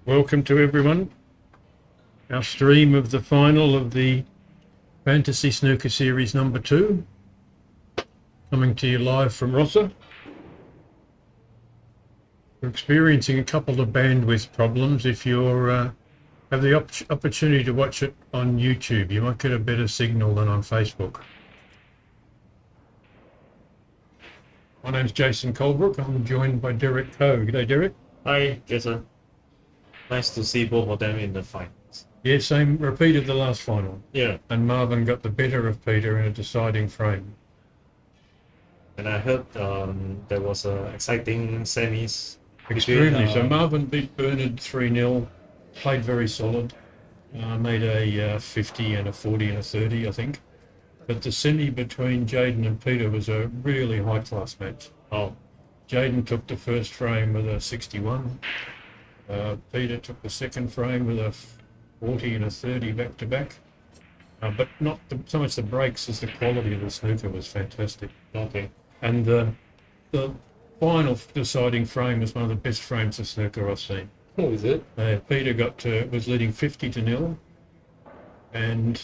Welcome to everyone. Our stream of the final of the Fantasy Snooker Series number 2. Coming to you live from Rossa. We're experiencing a couple of bandwidth problems. If you have the opportunity to watch it on YouTube, you might get a better signal than on Facebook. My name's Jason Colebrook. I'm joined by Derek Coe. G'day, Derek. Hi, Jason. Nice to see both of them in the finals. Yeah, same. Repeated the last final. Yeah, And Marvin got the better of Peter in a deciding frame. and I heard there was exciting semis. Extremely. So Marvin beat Bernard 3-0, played very solid, made a 50 and a 40 and a 30, I think. But the semi between Jaden and Peter was a really high-class match. Oh, Jaden took the first frame with a 61. Peter took the second frame with a 40 and a 30 back-to-back. But not so much the breaks as the quality of the snooker was fantastic. okay. And the final deciding frame was one of the best frames of snooker I've seen. Who is it? Peter was leading 50-0, and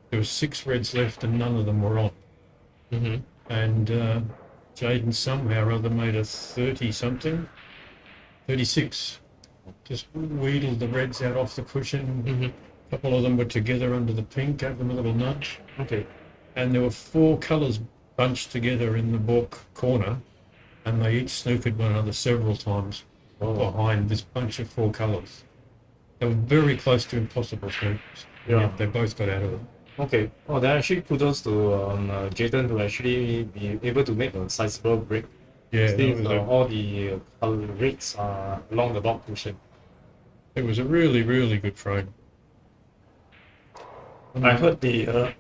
there was 6 reds left and none of them were on. Mm-hmm. And Jaden somehow or other made a 30-something, 36. Just wheedled the reds out off the cushion. Mm-hmm. A couple of them were together under the pink, gave them a little nudge. Okay. And there were 4 colours bunched together in the balk corner, and they each snookered one another several times behind this bunch of 4 colours. They were very close to impossible snookers. Yeah. They both got out of them. Okay. Oh, then actually kudos to Jaden to actually be able to make a sizable break. Yeah, Since all the rates are along the back cushion. it was a really, really good frame. I heard the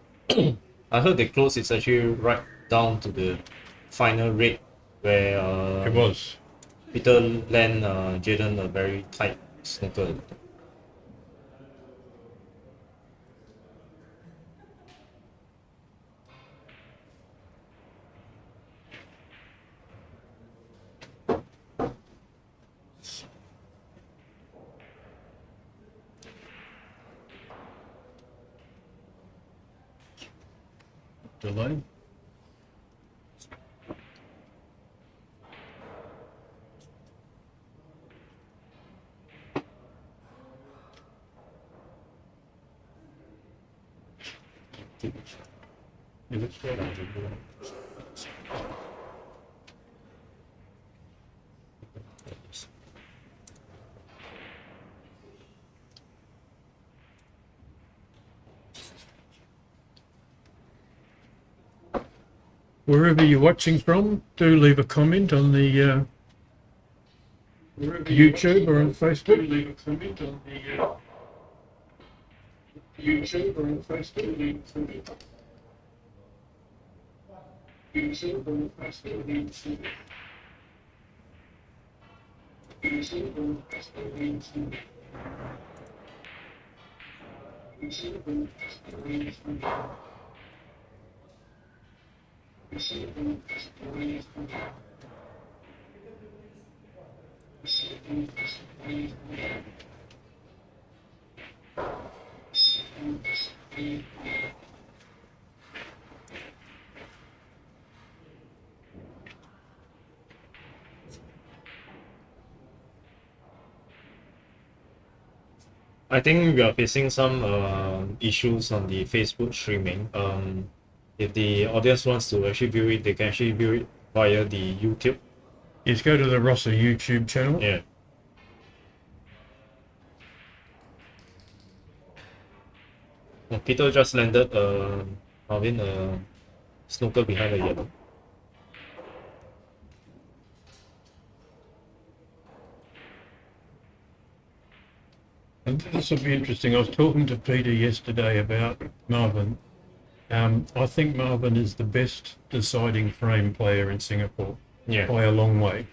I heard the close is actually right down to the final rate where It was. Peter land Jaden a very tight snooker. Delay. Is it straight on? Wherever you're watching from, do leave a comment on the YouTube or on Facebook. Leave a comment on the YouTube or on Facebook. Leave a comment. YouTube or on Facebook. Leave a comment. YouTube or on Facebook. Leave a comment. YouTube or on Facebook. Leave a comment. I think we are facing some issues on the Facebook streaming. If the audience wants to actually view it, they can actually view it via the YouTube. Yes, go to the Rossa YouTube channel. Yeah. Peter just landed Marvin snooker behind the yellow. And this will be interesting. I was talking to Peter yesterday about Marvin. I think Marvin is the best deciding frame player in Singapore by a long way.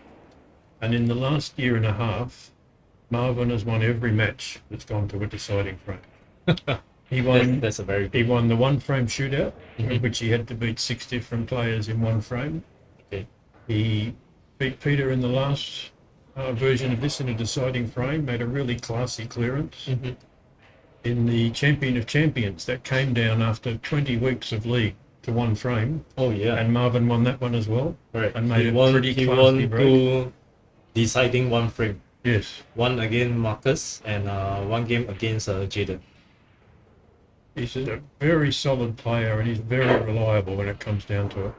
And in the last year and a half, Marvin has won every match that's gone to a deciding frame. He won. That's a very good. He won the 1-frame shootout, in which he had to beat 6 different players in 1 frame. Okay. He beat Peter in the last version of this in a deciding frame, made a really classy clearance. Mm-hmm. In the Champion of Champions, that came down after 20 weeks of league to one frame, Oh yeah, and Marvin won that one as well, right. and made he a won. pretty He classy won break. 2 deciding one frame. Yes, One against Marcus and one game against Jaden. he's a very solid player, and he's very reliable when it comes down to it.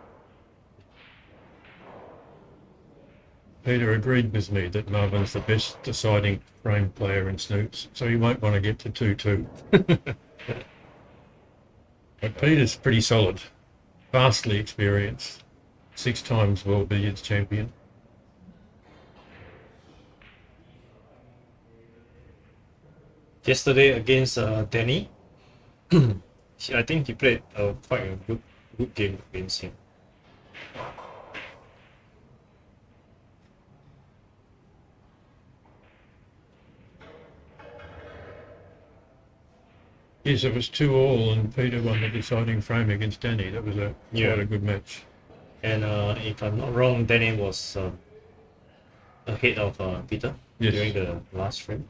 Peter agreed with me that Marvin's the best deciding frame player in snooks, so he won't want to get to 2-2. But Peter's pretty solid, vastly experienced, 6 times world billiards champion. Yesterday against Danny, I think he played quite a good game against him. Yes, it was 2-2, and Peter won the deciding frame against Danny. That was quite a good match. And if I'm not wrong, Danny was ahead of Peter during the last frame.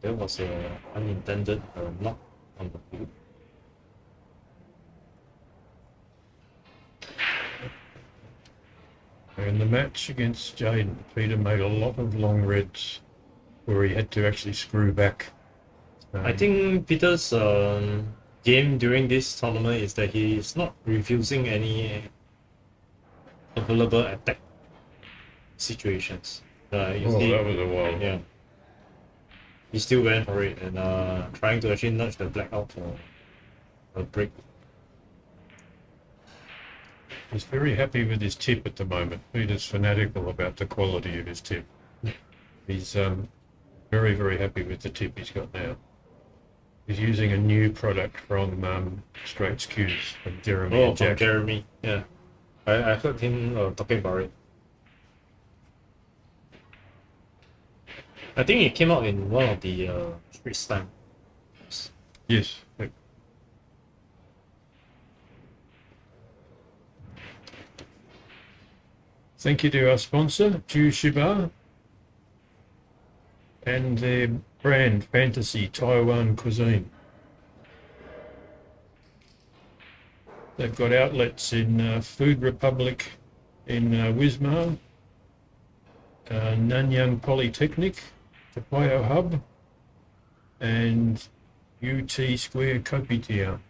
There was an unintended knock on the field. In the match against Jaden, Peter made a lot of long reds where he had to actually screw back. I think Peter's game during this tournament is that he is not refusing any available attack situations. That was a while. Yeah. He still went for it and trying to actually nudge the black out for a break. He's very happy with his tip at the moment. Peter's fanatical about the quality of his tip. He's very, very happy with the tip he's got now. He's using a new product from Straits Q's from Jeremy and Jack. From Jeremy, yeah. I heard him talking about it. I think it came out in one of the Streets time. Yes. Thank you to our sponsor, Ju Shiba, and their brand, Fantasy Taiwan Cuisine. They've got outlets in Food Republic in Wismar, Nanyang Polytechnic, Topayo Hub, and UT Square Kopitiam.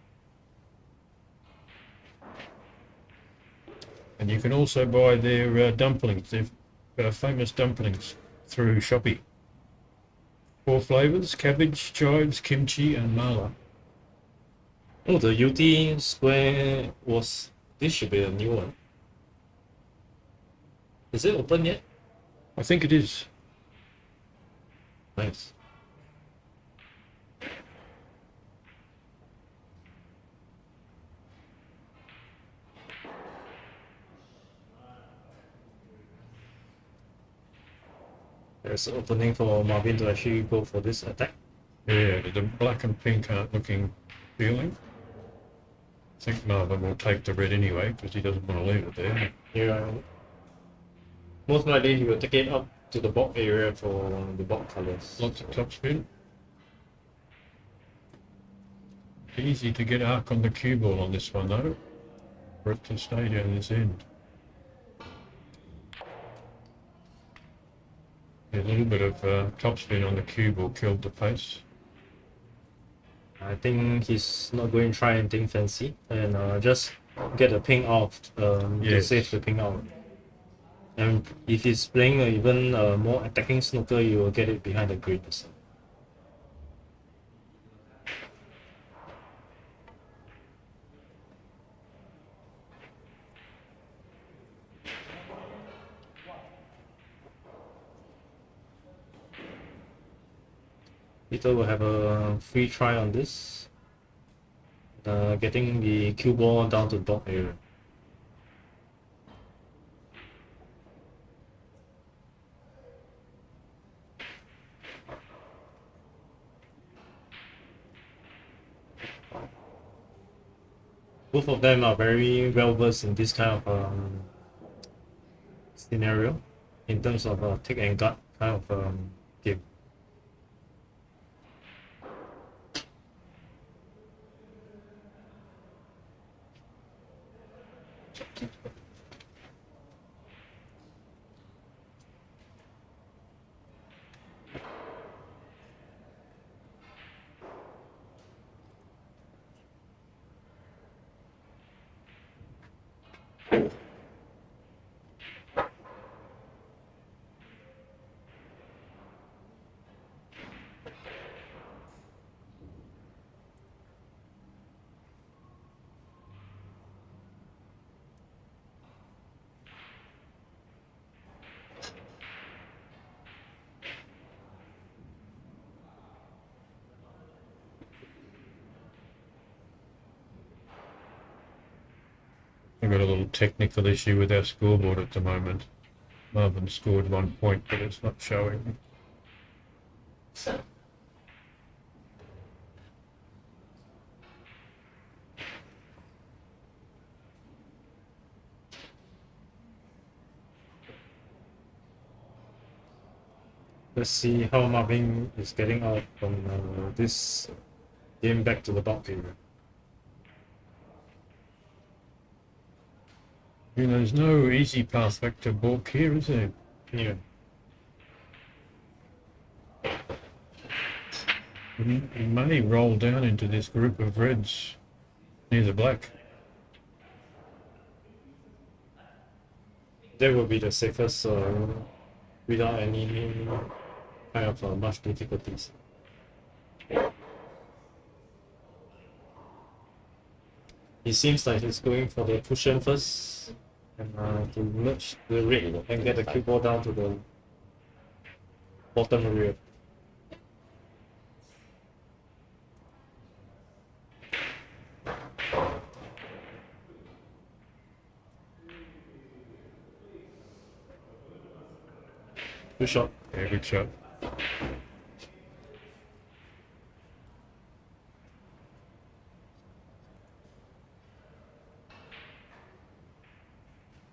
And you can also buy their dumplings, their famous dumplings, through Shopee. 4 flavours: cabbage, chives, kimchi, and mala. Oh, the UT Square this should be a new one. Is it open yet? I think it is. Nice. There's an opening for Marvin to actually go for this attack. Yeah, the black and pink aren't looking appealing. I think Marvin will take the red anyway because he doesn't want to leave it there. Yeah. Most likely he will take it up to the box area for the box colors. Lots of topspin. Easy to get arc on the cue ball on this one though, for it to stay down this end. A little bit of topspin on the cue ball killed the pace. I think he's not going to try anything fancy and just get the ping off to save the ping out. And if he's playing even more attacking snooker, you will get it behind the grid. So. Peter will have a free try on this, getting the cue ball down to the box area. Both of them are very well versed in this kind of scenario, in terms of take and guard kind of game. I've got a little technical issue with our scoreboard at the moment. Marvin scored 1 point, but it's not showing. Let's see how Marvin is getting out from this game back to the back area. There's no easy path back to balk here, is there? Yeah. He may roll down into this group of reds near the black. That will be the safest without any kind of much difficulties. It seems like he's going for the cushion first and to merge the red and get the cue ball down to the bottom area. Good shot. Yeah, good shot.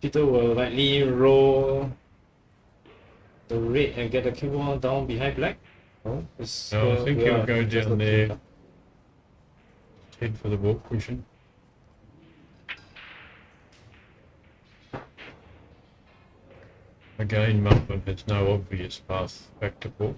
Peter will likely roll the red and get the cue ball down behind black. Oh, No, I think he'll go down there. Head for the balk cushion. Again, Marvin has no obvious path back to balk.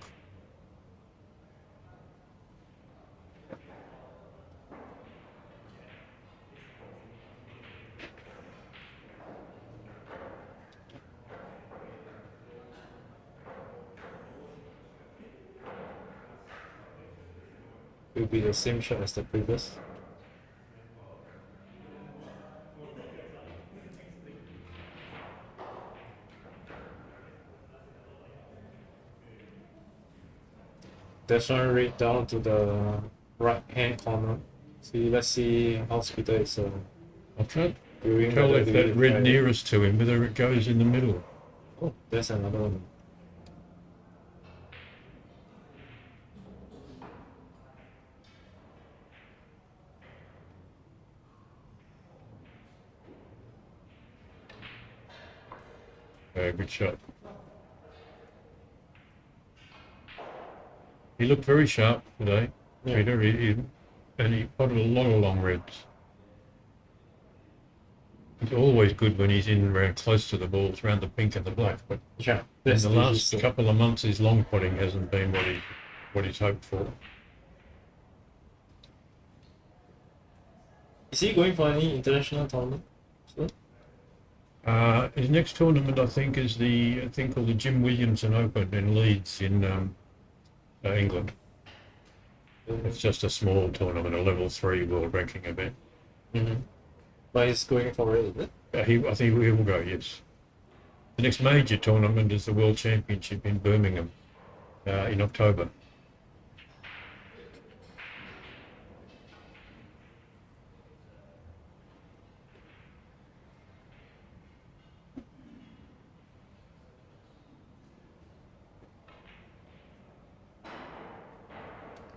Will be the same shot as the previous. That's one right down to the right hand corner. See, let's see how Peter is I'll try doing. to tell if that red nearest to him, whether it goes in the middle. Oh, there's another one. Good shot. He looked very sharp today, Yeah. Peter, and he potted a lot of long reds. It's always good when he's in around close to the balls, around the pink and the black, but Yeah, in that's the last couple of months his long potting hasn't been what he's hoped for. Is he going for any international tournament? His next tournament, I think, is the thing called the Jim Williamson Open in Leeds in England. It's just a small tournament, a level 3 world ranking event. Mm-hmm. But he's going for it, is it? I think he will go, yes. The next major tournament is the World Championship in Birmingham in October.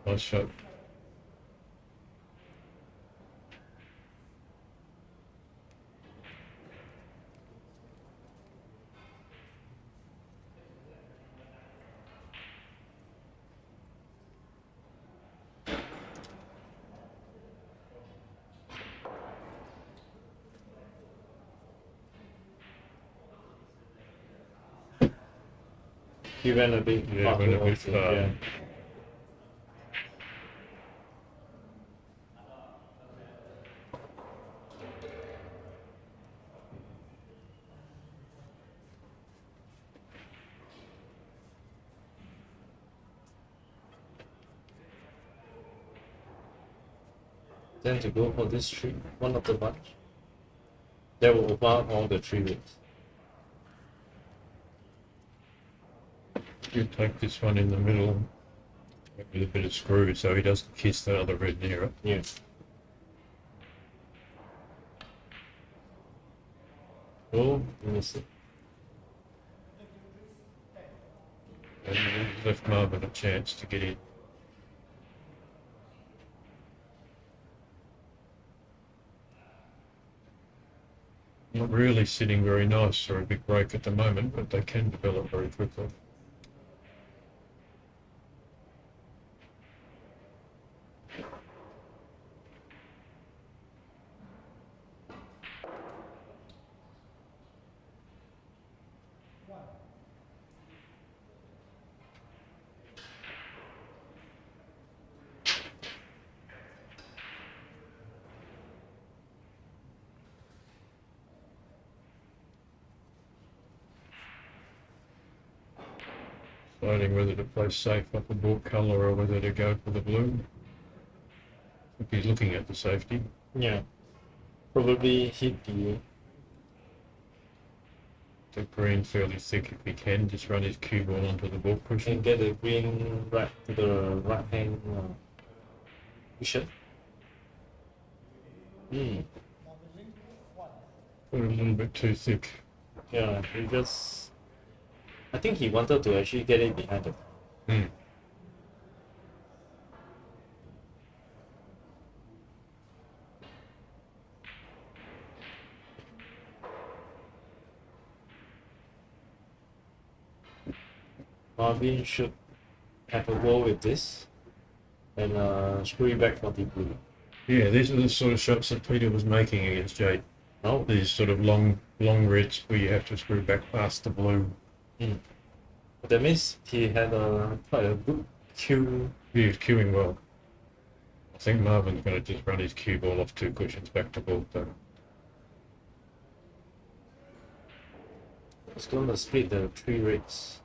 Nice shot. He went a bit Yeah, far. went a bit also, far. Yeah. Then to go for this tree, one of the bunch. That will open up all the three ways. You take this one in the middle with a bit of screw so he doesn't kiss the other red near it. Yeah. Oh, let me see. And you left Marvin a chance to get in. Not really sitting very nice for a big break at the moment, but they can develop very quickly. Deciding whether to play safe off the ball colour or whether to go for the blue. If he's looking at the safety. Yeah. Probably hit The green fairly thick if he can, just run his cue ball onto the ball cushion. and get the green right to the right hand cushion. Put it a little bit too thick. Yeah, he just. I think he wanted to actually get it behind it. Marvin should have a go with this and screw it back for the blue. Yeah, these are the sort of shots that Peter was making against Jade. No. These sort of long reds where you have to screw back past the blue. But that means he had quite a good cue. He was cueing well. I think Marvin's going to just run his cue ball off two cushions back to ball though. It's going to split the three reds.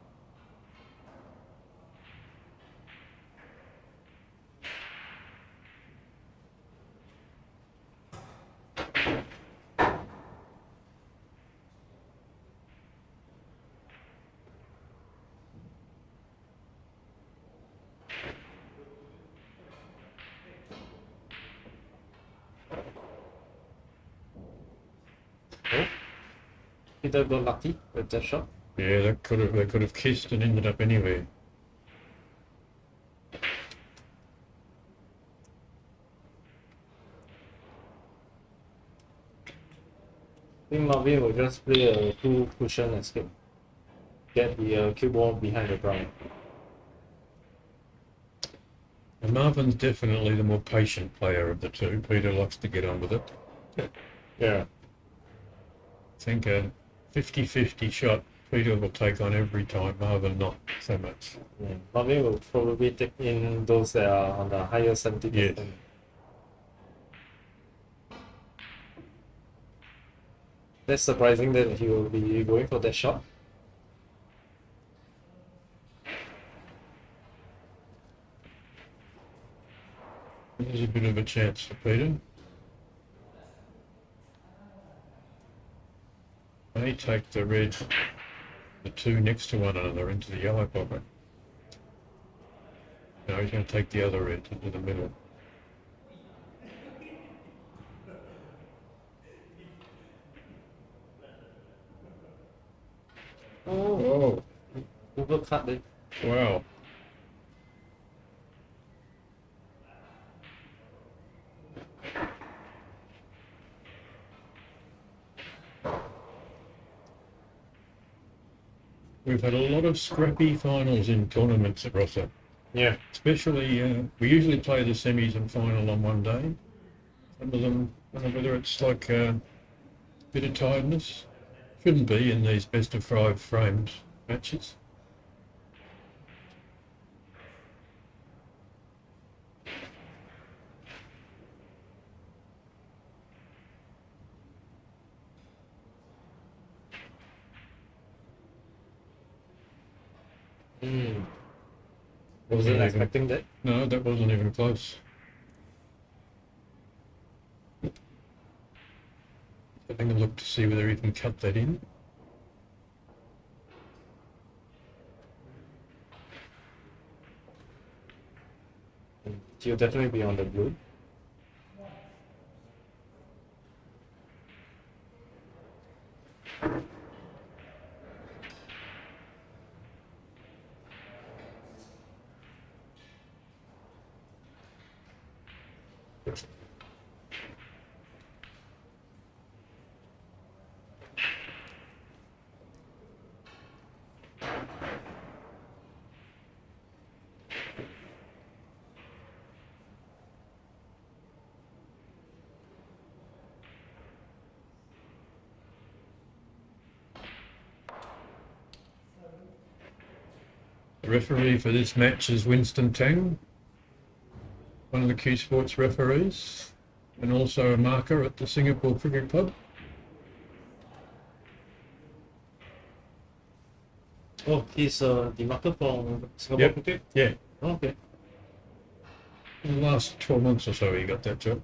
Oh, Peter got lucky with that shot. Yeah, they could have kissed and ended up anywhere. I think Marvin will just play a two cushion escape. Get the cue ball behind the ground. And Marvin's definitely the more patient player of the two. Peter likes to get on with it. Yeah. I think a 50-50 shot Peter will take on every time, Marvin not so much. Yeah. Marvin will probably take in those that are on the higher 70%. Yes. That's surprising that he will be going for that shot. There's a bit of a chance for Peter. They take the red, the two next to one another into the yellow pocket. Now he's going to take the other red into the middle. Oh, overcut it. Wow. We've had a lot of scrappy finals in tournaments at Rossa. Yeah. Especially, we usually play the semis and final on one day. Some of them, whether it's like a bit of tiredness, shouldn't be in these best of five frames matches. Wasn't even- expecting that. No, that wasn't even close. Having a look to see whether he can cut that in. He'll definitely be on the blue. The referee for this match is Winston Tang, one of the Q Sports referees, and also a marker at the Singapore Cricket Club. Oh, he's the marker from Singapore Yep. Cricket? Yeah, Oh, okay. in the last 12 months or so he got that job.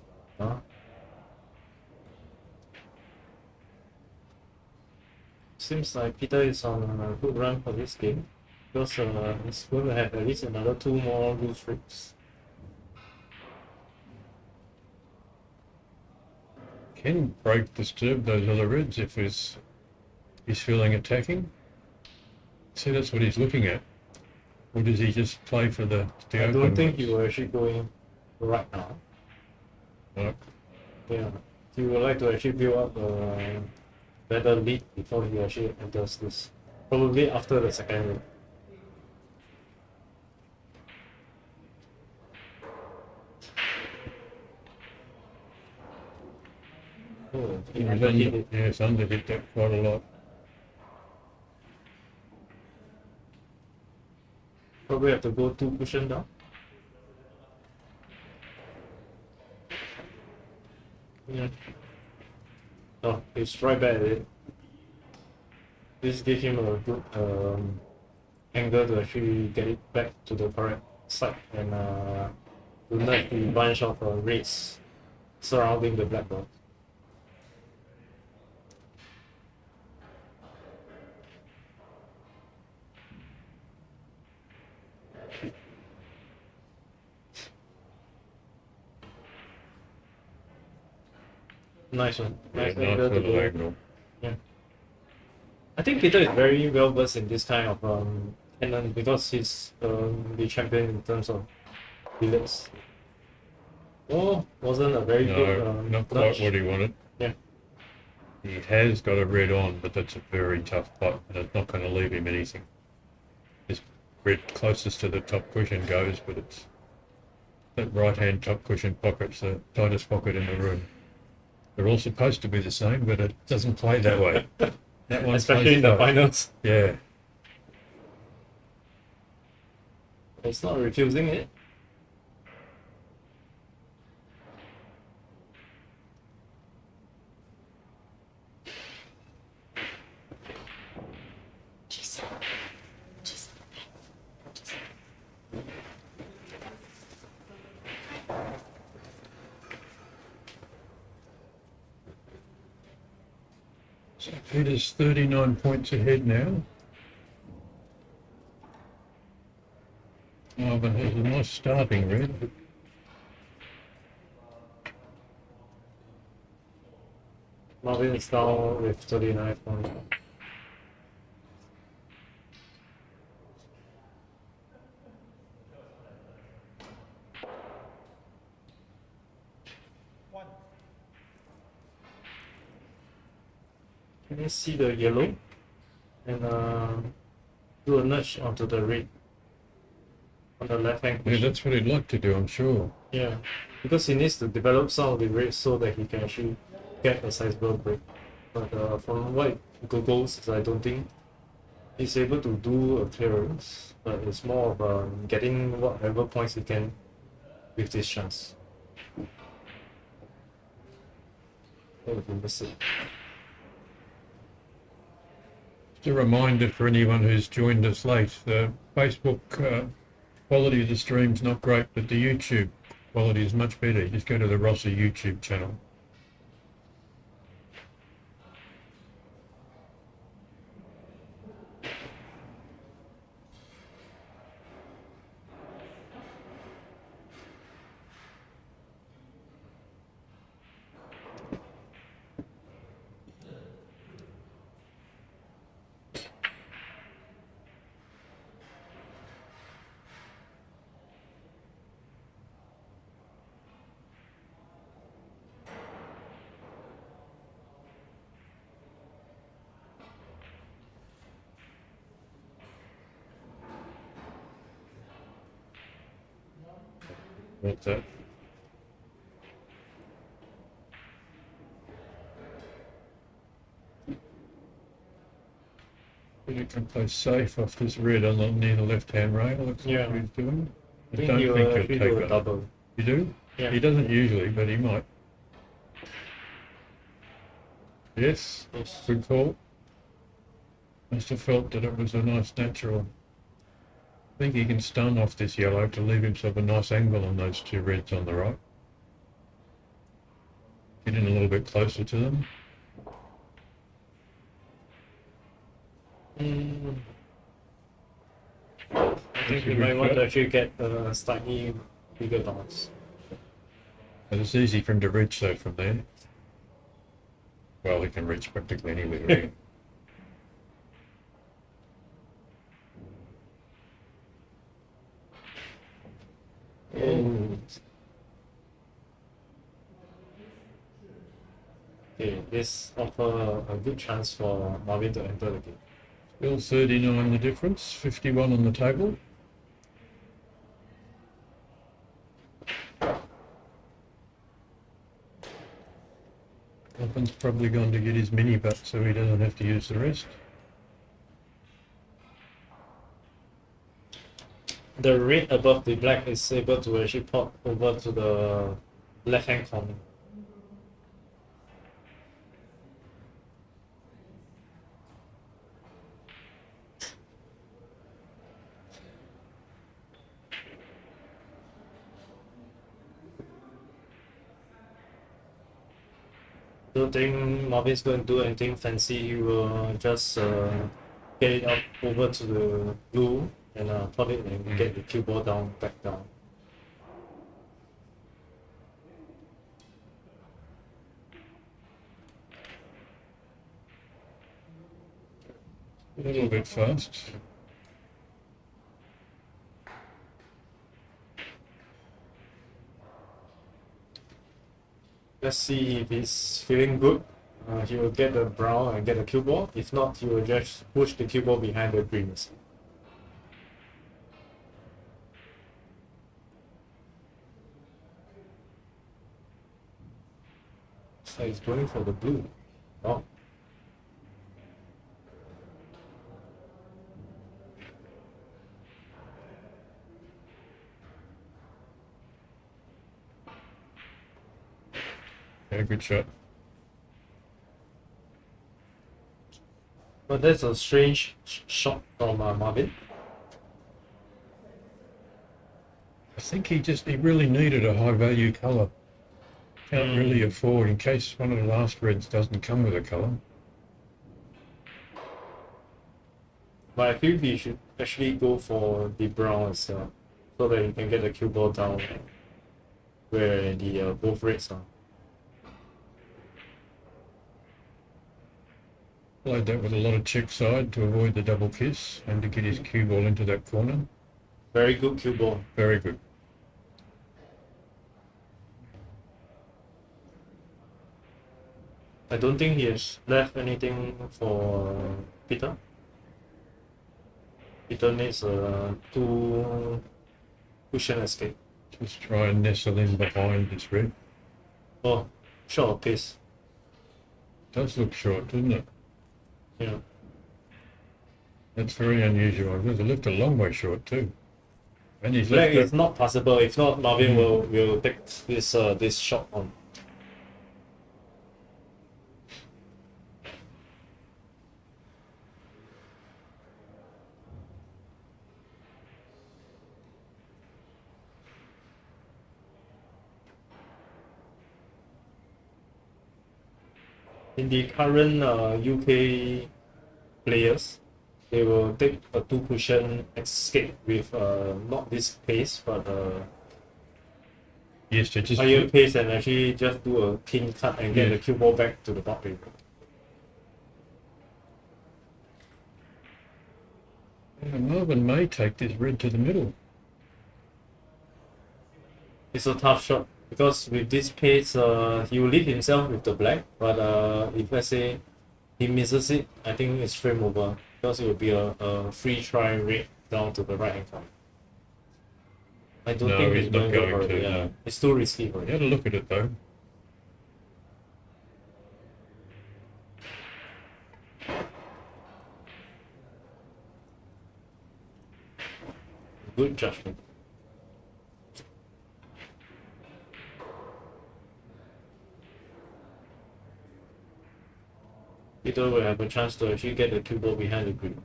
Seems like Peter is on a good run for this game because he's going to have at least another 2 more blue streaks. Can break disturb those other reds if he's feeling attacking. See, that's what he's looking at. Or does he just play for the I open don't think he ones? will actually go in right now. No. Yeah, he would like to actually build up a better lead before he actually enters this. Probably after the second round. Oh, he He's underhit it. yes, underhit that quite a lot. Probably have to go 2 cushion down. Yeah. Oh, he's right back at it. This gives him a good angle to actually get it back to the correct side and to net the bunch of reds surrounding the black ball. Nice one. Nice Yeah, angle nice to little go. angle. Yeah. I think Peter is very well versed in this kind of cannon because he's the champion in terms of billiards. Oh, wasn't a very No, good not quite nudge. what he wanted. Yeah. He has got a red on, but that's a very tough putt, and it's not going to leave him anything. His red closest to the top cushion goes, but it's that right-hand top cushion pocket's the tightest pocket in the room. They're all supposed to be the same, but it doesn't play that way. That one Especially plays in the tight. finals. Yeah. It's not refusing it. So Peter's 39 points ahead now. Marvin has a nice starting red. Marvin is now with 39 points. Can you see the yellow? And do a nudge onto the red on the left hand Yeah, cushion. that's what he'd like to do, I'm sure. Yeah, because he needs to develop some of the reds so that he can actually get a sizable break. But from what it goes, I don't think he's able to do a clearance. But it's more of getting whatever points he can with this chance. Oh, he missed it. Just a reminder for anyone who's joined us late, the Facebook quality of the stream's not great, but the YouTube quality is much better. Just go to the Rossi YouTube channel. What's that? You can play safe off this red on the near the left-hand rail. Looks Yeah. like he's doing. I think don't he'll think actually he'll do take a that. double. You do? Yeah. He doesn't usually, but he might. Yes, Yes. good call. Must have felt that it was a nice natural. I think he can stun off this yellow to leave himself a nice angle on those two reds on the right. Get in a little bit closer to them. I think you a might good want shot. to actually get a slightly bigger bounce. But it's easy for him to reach though from there. Well, he can reach practically anywhere, really. Oh. Okay, this offer a good chance for Marvin to enter the game. Still 39 the difference, 51 on the table. Marvin's probably going to get his mini butt so he doesn't have to use the rest. The red above the black is able to actually pop over to the left hand corner. Don't think Marvin's going to do anything fancy. He will just get it up over to the blue and pop it and get the cue ball down, back down. A little bit fast. Let's see if he's feeling good. He will get the brown and get the cue ball. If not, he will just push the cue ball behind the greens. So he's going for the blue. Oh. Yeah, good shot. But that's a strange shot from Marvin. I think he really needed a high value colour. Can't really afford, in case one of the last reds doesn't come with a colour. But I feel he should actually go for the brown as well, so that you can get the cue ball down where the both reds are. Played that with a lot of check side to avoid the double kiss and to get his cue ball into that corner. Very good cue ball. Very good. I don't think he has left anything for Peter. Peter needs a two cushion escape. Just try and nestle in behind this red. Oh, short of pace. Does look short, doesn't it? Yeah. That's very unusual. Because it left a long way short too. And he's Black left is not possible. If not, Marvin will take this shot on. in the current UK players, they will take a 2-cushion escape with not this pace, but Yes, they just higher pace and actually just do a pin cut and get the cue ball back to the top area. Marvin may take this red to the middle. It's a tough shot because with this pace, he will leave himself with the black. But if let's say he misses it, I think it's frame over because it will be a free try red down to the right hand corner. I don't No, think he's he's not going to go going for to, it. Yeah, no. it's too risky for You him. had a look at it though. Good judgment. Peter will have a chance to actually get the cue ball behind the green.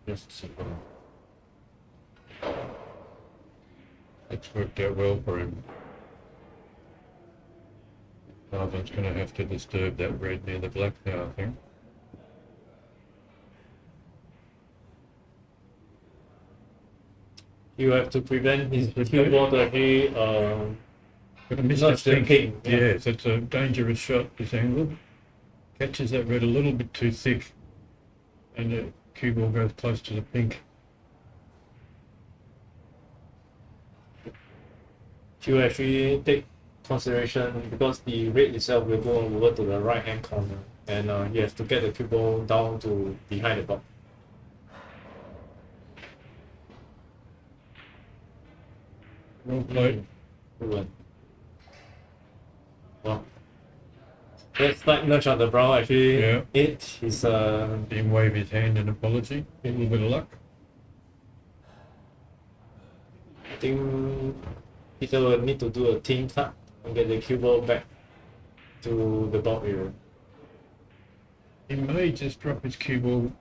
Just simple. It's worked out well for him. Marvin's going to have to disturb that red near the black now, I think. You have to prevent his cue ball to actually Got to miss nudge that the pink. pink. Yeah. Yes, it's a dangerous shot, this angle. Catches that red a little bit too thick, and the cue ball goes close to the pink. You actually take consideration because the red itself will go over to the right hand corner, and you have to get the cue ball down to behind the block. Well played. Good one. Well, that slight nudge on the brown actually Yeah. hit his Didn't wave his hand in apology. A little bit of luck. I think Peter will need to do a team cut and get the cue ball back to the ball area. He may just drop his cue ball,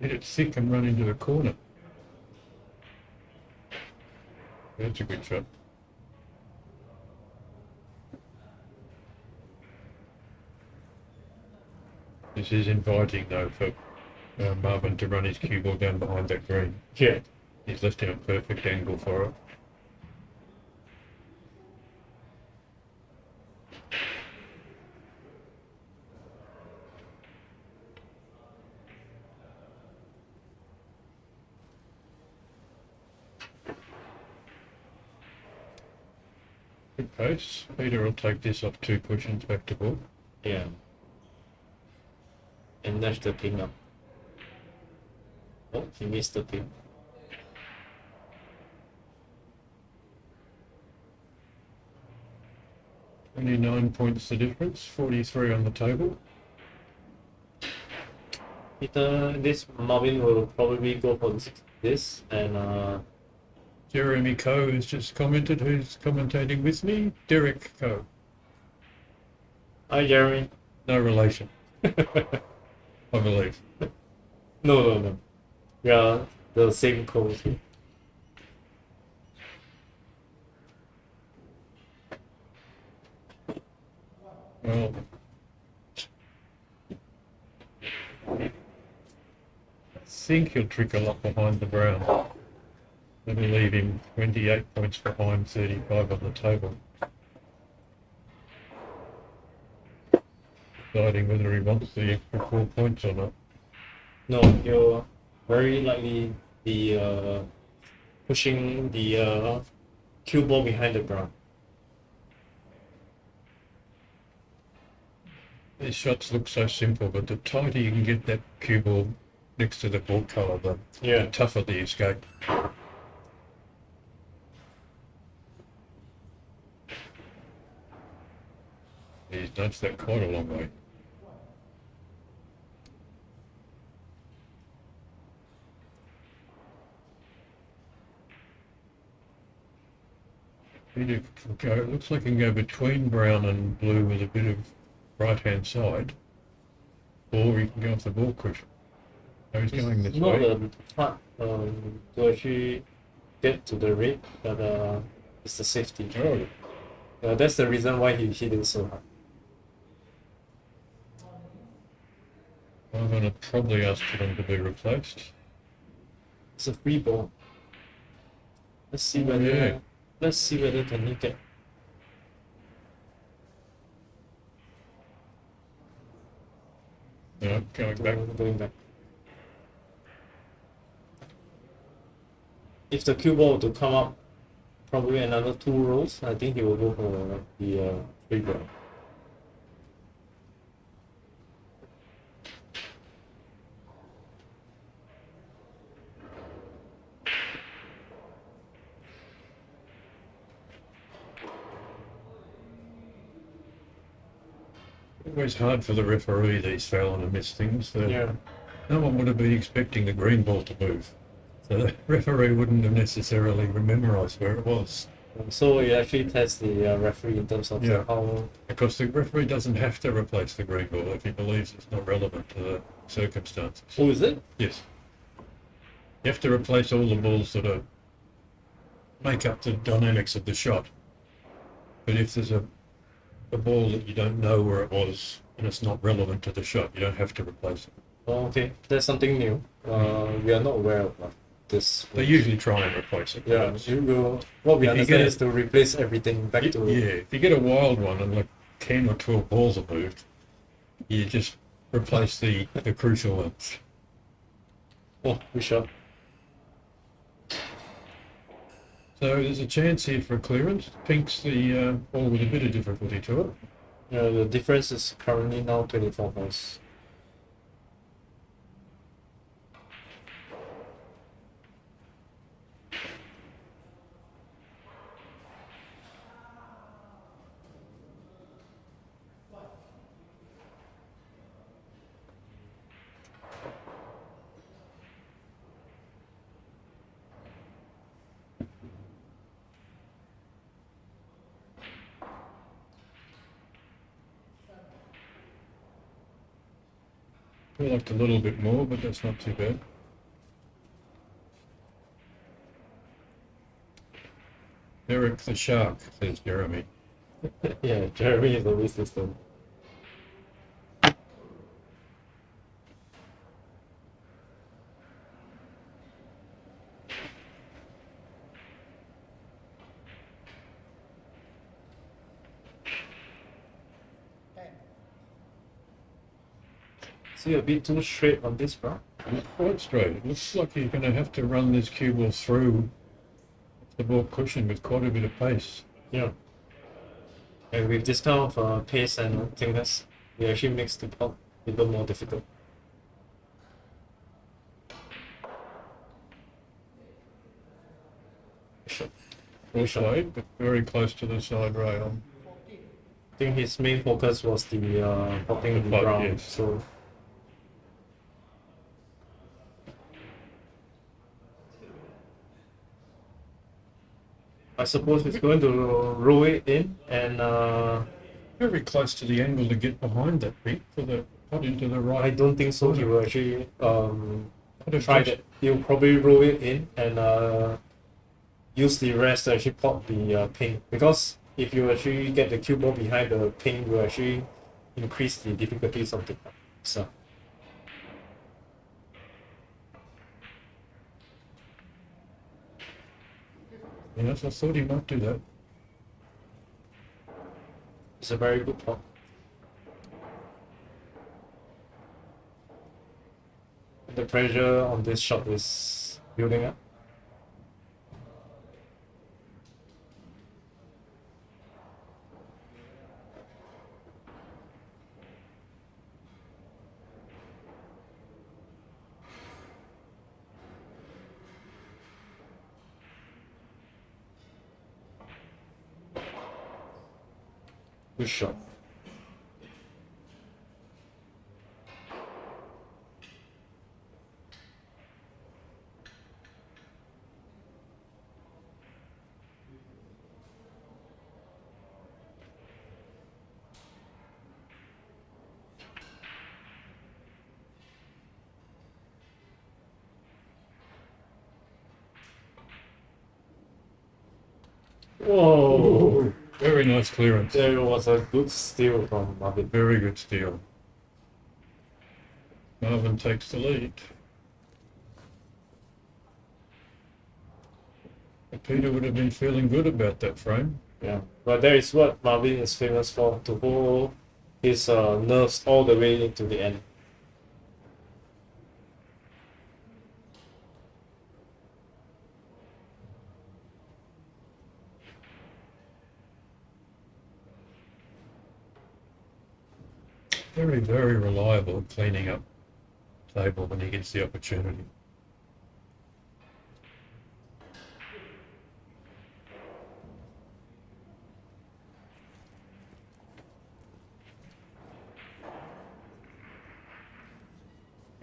hit it thick and run into the corner. That's a good shot. This is inviting though for Marvin to run his cue ball down behind that green. Yeah. He's left in a perfect angle for it. Good pace. Peter will take this off 2 cushions back to ball. Yeah. And nudge the pin up. Oh, he missed the pin. Only 9 points the difference, 43 on the table. Peter, this Marvin will probably go for this and Jeremy Coe has just commented, who's commentating with me. Derek Coe. hi Jeremy. No relation, I believe. No. We are the same code. Well, I think he'll trick a lot behind the brown. That'll leave him 28 points behind, 35 on the table. Deciding whether he wants the extra 4 points or not. No, you're very likely be pushing the cue ball behind the brown. These shots look so simple, but the tighter you can get that cue ball next to the ball colour, the tougher the escape. He's nudged that quite a long way. Peter can go, it looks like he can go between brown and blue with a bit of right-hand side, or he can go off the ball cushion. So he's going this Not way. the part to actually get to the red, but It's the safety. Oh, That's the reason why he hit it so hard. I'm going to probably ask for them to be replaced. It's a free ball. Let's see whether yeah. Can he get. No, going back. If the cue ball to come up, probably another 2 rolls, I think he will go for the free ball. Always hard for the referee, these fail and miss things. Yeah. No one would have been expecting the green ball to move. So the referee wouldn't have necessarily memorised where it was. So it actually tests the referee in terms of how... Because the referee doesn't have to replace the green ball if he believes it's not relevant to the circumstances. Oh, is it? Yes. You have to replace all the balls that make up the dynamics of the shot. But if there's a ball that you don't know where it was and it's not relevant to the shot, you don't have to replace it. Oh, okay. That's something new. We are not aware of this. They usually try and replace it. Yeah, what we understand is to replace everything back to... Yeah, if you get a wild one and like 10 or 12 balls are moved, you just replace the crucial ones. Oh, we shot. So there's a chance here for a clearance. Pink's the ball with a bit of difficulty to it. Yeah, the difference is currently now 24 points. We liked a little bit more, but that's not too bad. Eric the Shark, says Jeremy. Yeah, Jeremy is always this one. See a bit too straight on this, bro. Not quite straight. It looks like you're going to have to run this cue ball through the ball cushion with quite a bit of pace. Yeah. And with this kind of pace and thickness, it actually makes the putt even more difficult. Well played, but very close to the side rail. I think his main focus was the putting the ground. Yes. So I suppose he's going to roll it in and Very close to the angle to get behind that bit for the putt into the right. I don't think so. He will actually try just- that. He'll probably roll it in and use the rest to actually pop the pin. Because if you actually get the cue ball behind the pin, you will actually increase the difficulties of the putt. So Yes, I thought he might do that. it's a very good putt. The pressure on this shot is building up. Good shot. Whoa! Very nice clearance. There was a good steal from Marvin. Very good steal. Marvin takes the lead. Peter would have been feeling good about that frame. Yeah, but that is what Marvin is famous for, to hold his nerves all the way to the end. Very, very reliable cleaning up table when he gets the opportunity.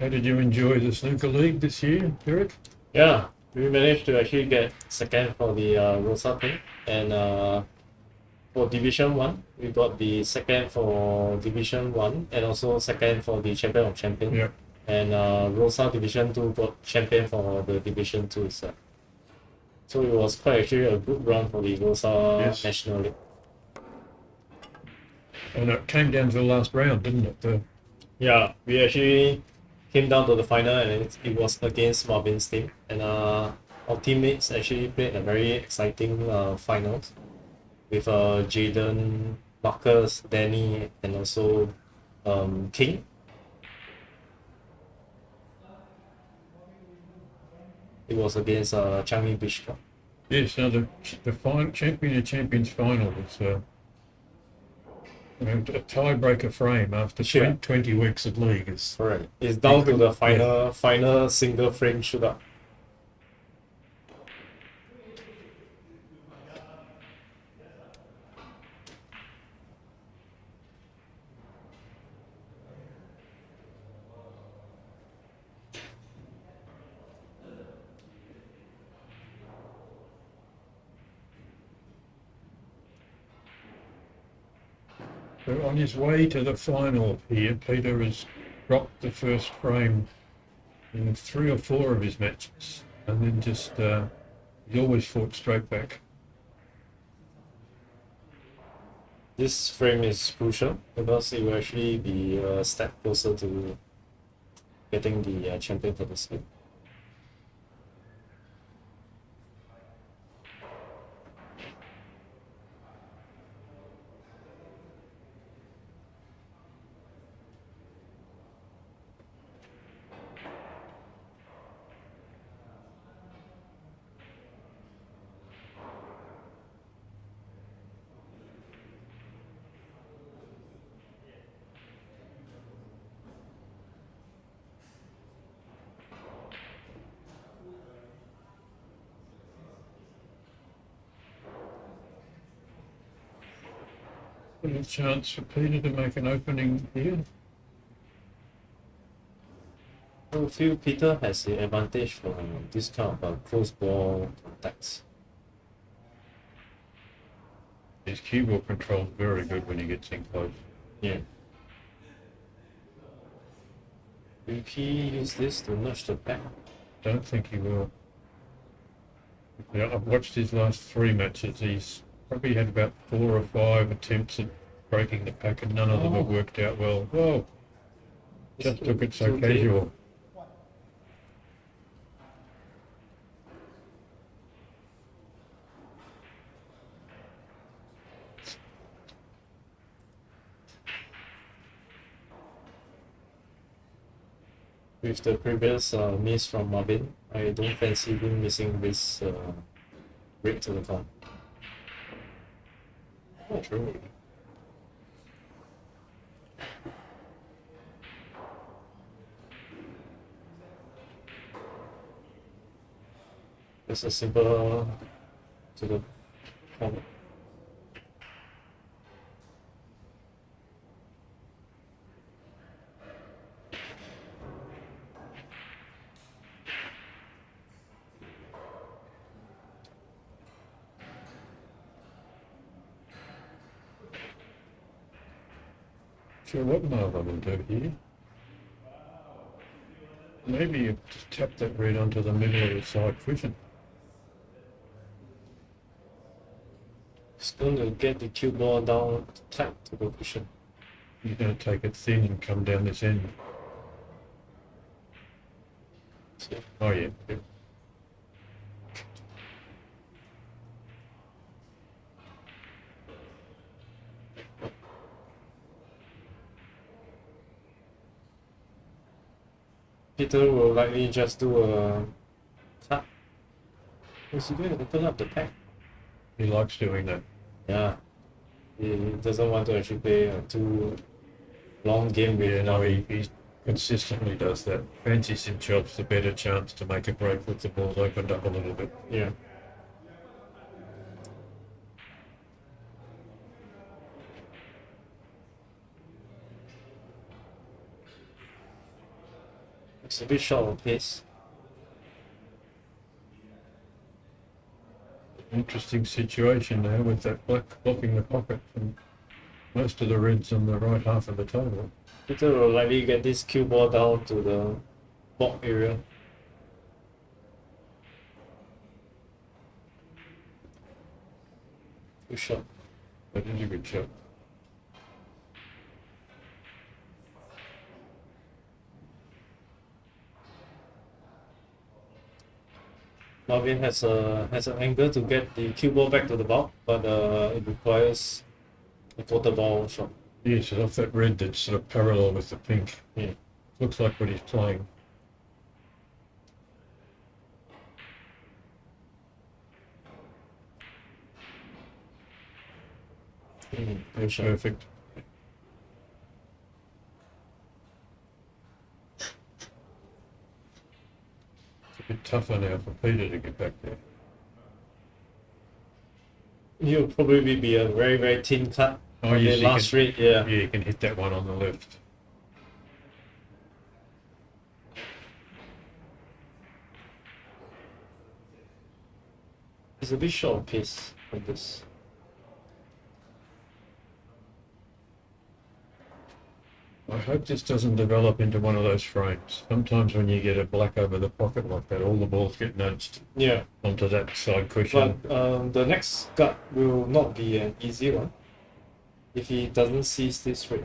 How did you enjoy the Snooker League this year, Derek? Yeah, we managed to actually get second for the Rosa thing, and for Division 1, we got the second for Division 1 and also second for the Champion of Champions. Yeah. And Rosa Division 2 got champion for the Division 2 itself. So it was quite actually a good run for the Rosa National League. And it came down to the last round, didn't it? Yeah, we actually came down to the final, and it was against Marvin's team. And our teammates actually played a very exciting finals with Jaden, Marcus, Danny, and also King. It was against Changi Beach Club. Yes, now the Champion of Champions final was a tiebreaker frame after 20 weeks of league. Correct. It's down to the final single frame shootout. So on his way to the final here, Peter has dropped the first frame in 3 or 4 of his matches, and then just he always fought straight back. This frame is crucial because it will actually be a step closer to getting the champion for this game. A chance for Peter to make an opening here. I feel Peter has the advantage for this kind of close ball contacts. His cue ball control is very good when he gets in close. Yeah. Will he use this to nudge the back? Don't think he will. Yeah, I've watched his last 3 matches. He's probably had about 4 or 5 attempts at breaking the pack, and none of them have worked out well. Whoa! Just took it so casual. With the previous miss from Marvin, I don't fancy him missing this break to the count. Oh, true. Just a simple to the count. Sure what Marvin will do here. Maybe you just tap that red onto the middle of the side cushion. It's going to get the cue ball down tight to the cushion. You're going to take it thin and come down this end. See? Oh yeah. Yep. Peter will likely just do a cut. Is he going to open up the pack? He likes doing that. Yeah. He doesn't want to actually play a too long game with Yeah, no, Marvin. he consistently does that. Fancies himself the better chance to make a break with the ball opened up a little bit. Yeah. It's a bit short of pace. Interesting situation now with that black blocking the pocket and most of the reds on the right half of the table. Peter will likely get this cue ball down to the block area. Good shot. That is a good shot. Marvin has an angle to get the cue ball back to the ball, but it requires a quarter ball shot. Yes, it's off that red that's sort of parallel with the pink. Yeah. Looks like what he's playing. Good shot. Perfect. It's a bit tougher now for Peter to get back there. He'll probably be a very, very thin cut. Oh, yes, the he last can, straight, yeah. Yeah, you can hit that one on the left. It's a bit short of pace on this. I hope this doesn't develop into one of those frames. Sometimes when you get a black over the pocket like that, all the balls get nudged Yeah. onto that side cushion. But the next cut will not be an easy one if he doesn't seize this straight.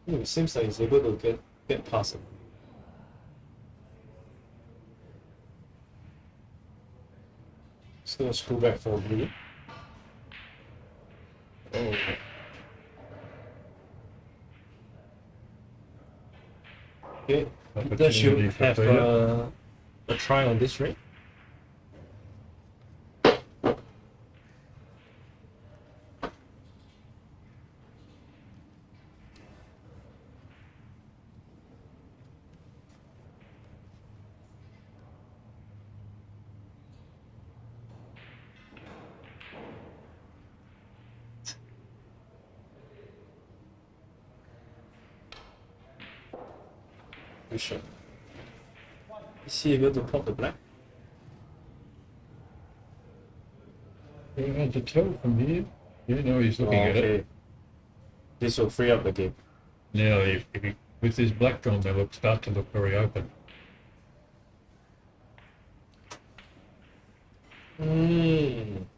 It seems like he's able to get past it. Just gonna screw back for blue. Oh, Okay, that opportunity should for have Peter. a try on this rate. Good shot. Is he able to pop the black? You had to tell from here. Yeah, no, he's looking at it. This will free up the game. Now, if he, with this black gone, they start to look very open.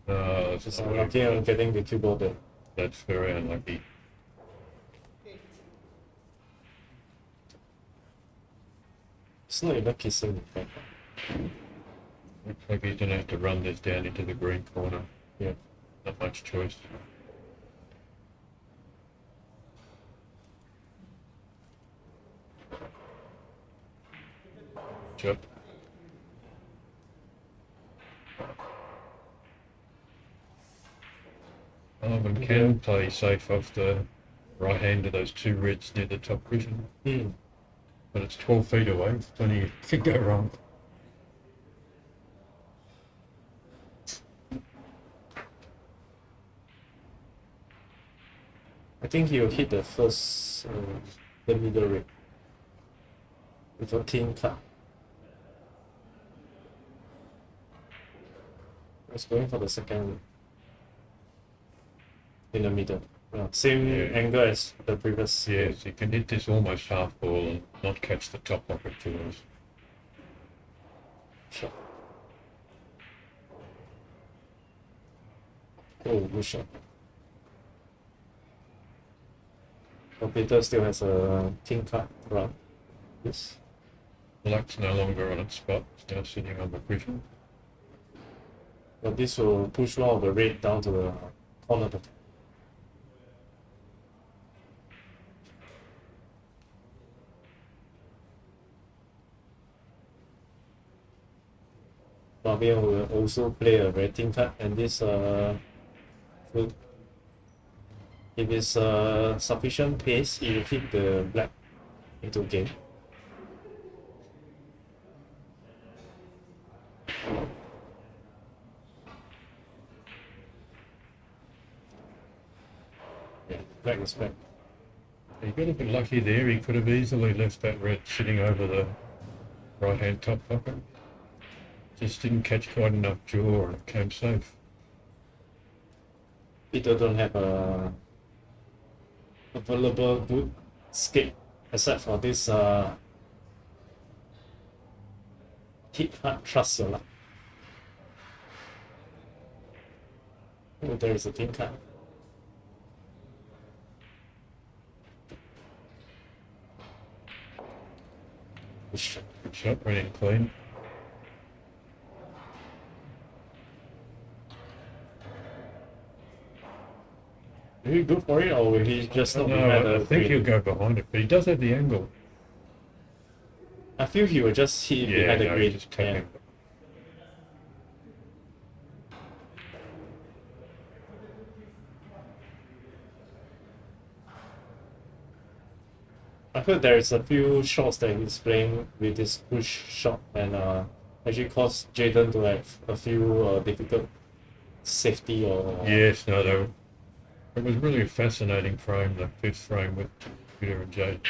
That's Just unlucky on getting the cue ball there. That's very unlucky. It's not even kissing the front. Looks like he's going to have to run this down into the green corner. Yeah. Not much choice. Chop. Marvin can play safe off the right hand of those two reds near the top cushion. But it's 12 feet away. Plenty could go wrong. I think he'll hit the the middle ring with a clean cut. He's going for the second ring in the middle. Same angle as the previous. Yes, he can hit this almost half ball and not catch the top pocket too much. Shot. Oh, good shot. But Peter still has a king card run. Yes. Black's no longer on its spot, it's now sitting on the cushion. But this will push one of the red down to the corner bottom. MARVIN will also play a red king card, and this will, if it's sufficient pace, it will keep the black into game. Yeah, black is back. He got a bit lucky there, he could have easily left that red sitting over the right hand top pocket. Just didn't catch quite enough jaw and it came safe. Peter don't have a available good escape except for this hit hard trust your luck. Oh, there is a king card. Good shot. Good shot, went in clean. Will he go for it or will he just not behind No, I the think he'll green? go behind it, but he does have the angle. I feel he will just hit Yeah, behind the no, green. just tap him. I heard there is a few shots that he's playing with this push shot and actually caused Jaden to have a few difficult safety or Yes, no, though. It was really a fascinating frame, the fifth frame with Peter and Jade.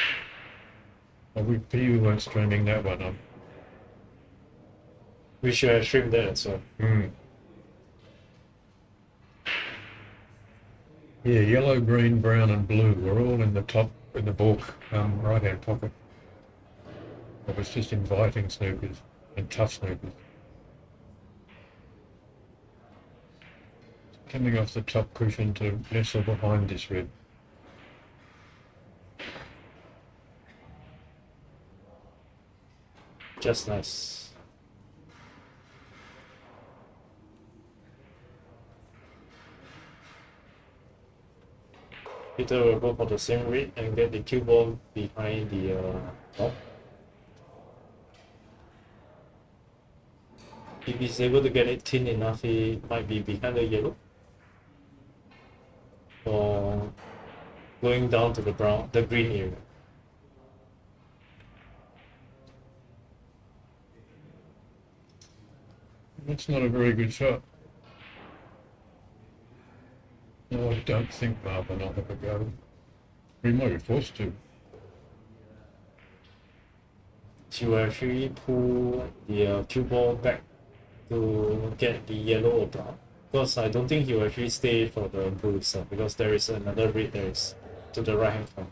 Oh, we pity we weren't streaming that one up. we should have streamed that as well. Yeah, yellow, green, brown and blue were all in the top, in the balk right hand pocket. It was just inviting snookers and tough snookers. Coming off the top cushion to nestle behind this red. Just nice. Peter will go for the same rate and get the cue ball behind the top. If he's able to get it thin enough, he might be behind the yellow. Or going down to the brown, the green area. That's not a very good shot. No, I don't think Marvin will have a go. We might be forced to. She will actually pull the cue ball back to get the yellow or brown. Because I don't think he will actually stay for the blue itself, because there is another red that is to the right hand corner.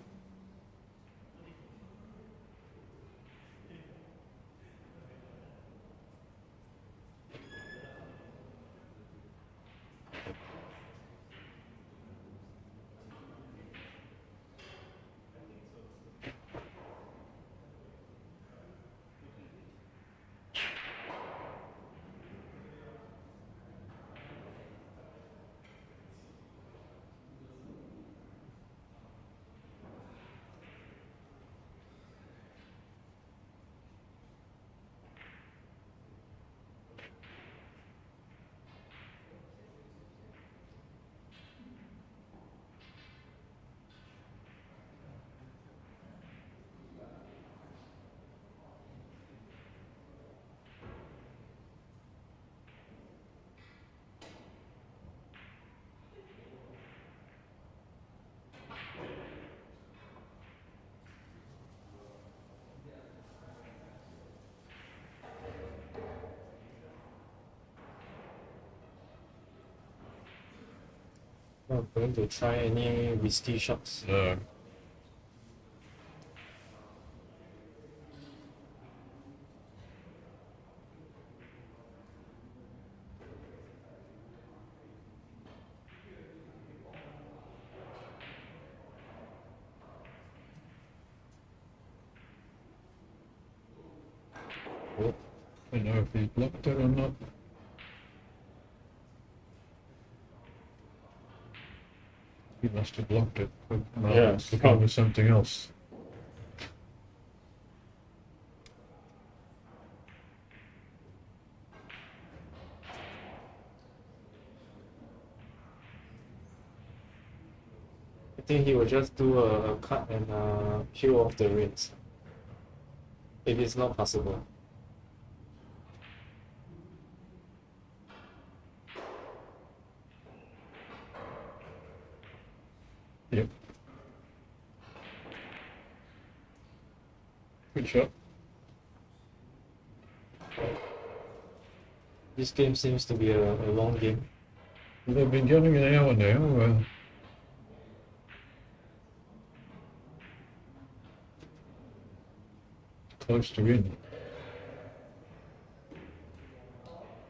Not going to try any risky shots. No. I don't know if he's blocked it or not. He must have blocked it, but Marvin's looking for something else. I think he will just do a cut and peel off the rings. If it's not possible. Yep. Good shot. This game seems to be a long game. They've been going an hour now. Close to in.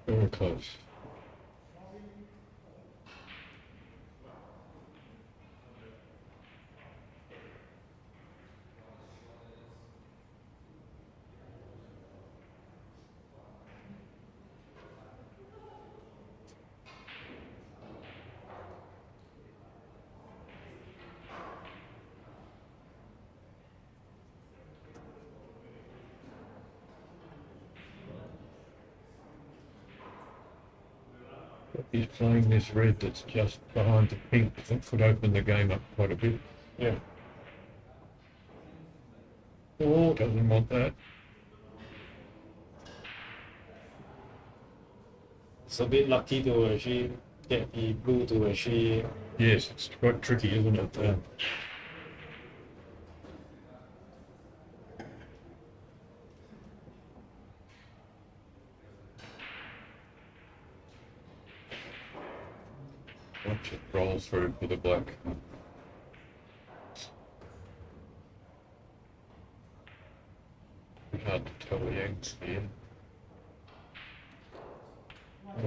Very close. He's playing this red that's just behind the pink. That could open the game up quite a bit. Yeah. Oh, doesn't want that. It's a bit lucky to actually get the blue to actually. Yes, it's quite tricky, isn't it? Watch it roll through for the black. It's hard to tell the angles here.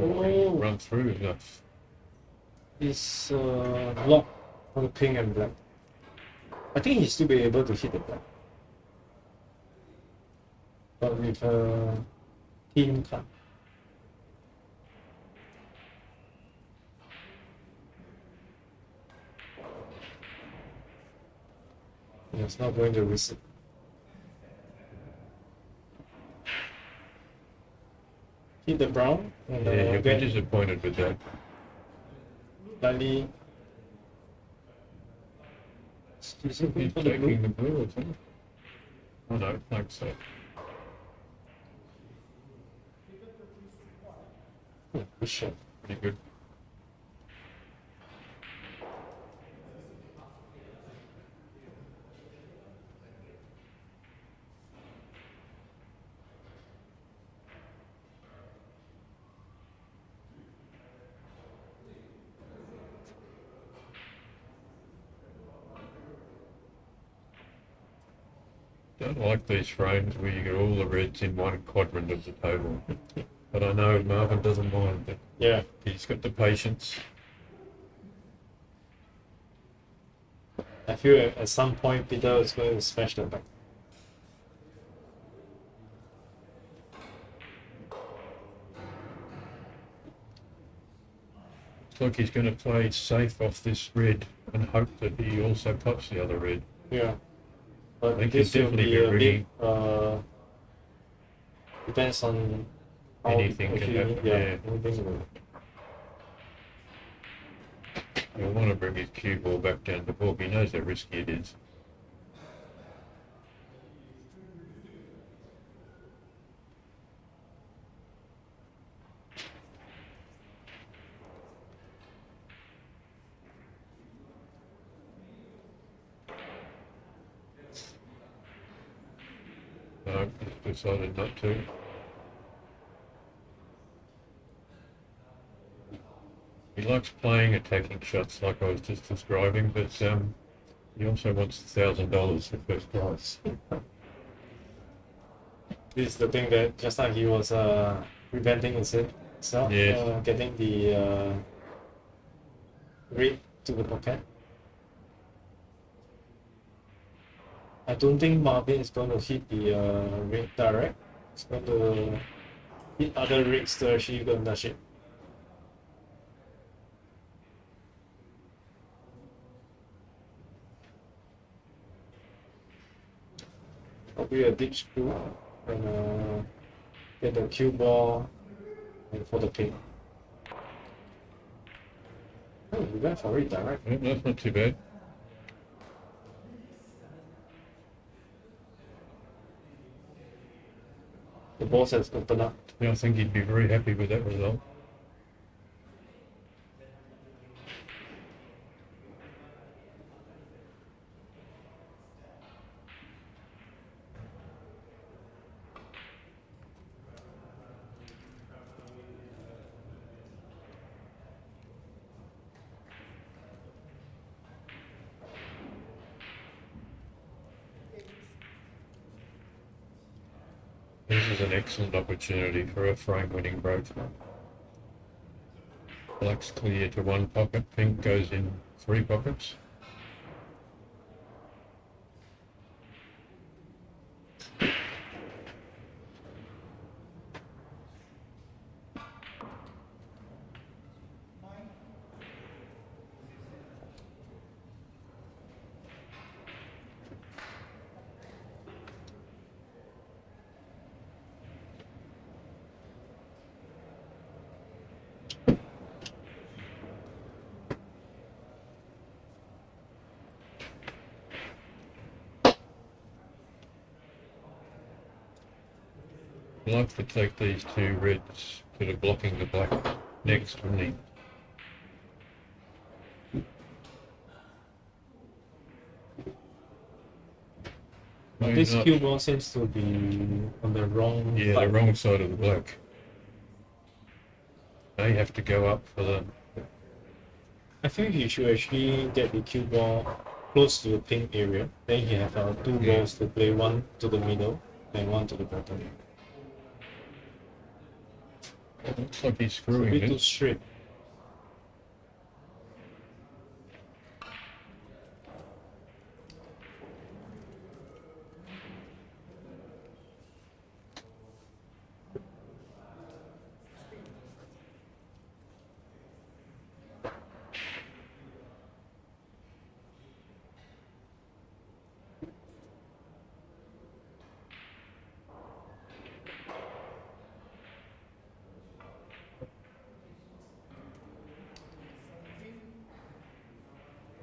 Oh, run through enough. It's lock on the pink and black. I think he'll still be able to hit the black. But with a team card. It's not going to risk it. Hit the brown and Yeah, you'll be get disappointed with that. slightly. Is it He's good for the blue? taking the blue, isn't he? Oh no, like so. Good shot. Pretty good. Don't like these frames where you get all the reds in one quadrant of the table. But I know Marvin doesn't mind that. Yeah. He's got the patience. I feel at some point Peter is going to smash the back. Looks like he's going to play safe off this red and hope that he also pops the other red. Yeah. But I think this he'll will definitely be be a rigging. bit, depends on how Anything can actually, happen, yeah. yeah. Anything will. He'll want to bring his cue ball back down the board. He knows how risky it is. No, he's decided not to. He likes playing attacking shots like I was just describing, but he also wants $1,000 for first prize. This is the thing that just like he was preventing himself, Yes. getting the red to the pocket. I don't think Marvin is going to hit the red direct, It's going to hit other rigs to actually go and dash it. Probably a deep screw and get the cue ball and for the pin. Oh, we went for it direct. Yeah, that's not too bad. The ball has opened up. Yeah, I think he'd be very happy with that result. This is an excellent opportunity for a frame-winning break. Black's clear to one pocket, pink goes in 3 pockets. I'd like to take these 2 reds that are blocking the black next, wouldn't he? Maybe This not. cue ball seems to be on the wrong Yeah, side. the wrong side of the black. They have to go up for the... I think he should actually get the cue ball close to the pink area. Then he have 2 balls to play, one to the middle and one to the bottom. Looks like he's It's a screwing bit too it. straight.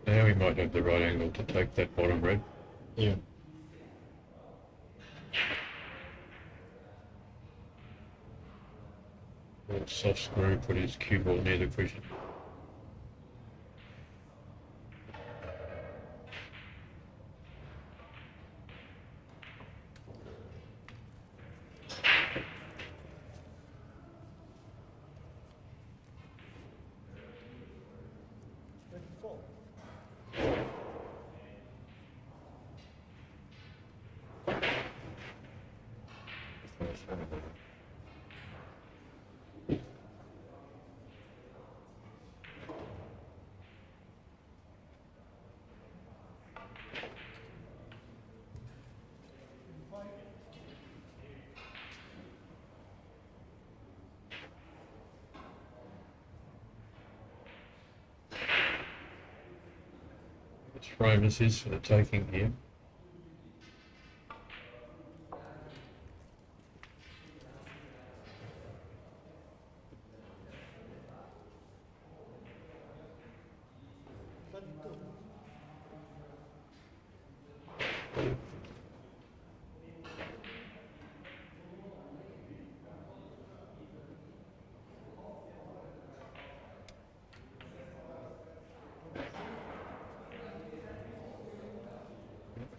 Now he might have the right angle to take that bottom red. Yeah. Soft screw, put his cue ball near the cushion. Which frame is his for the taking here?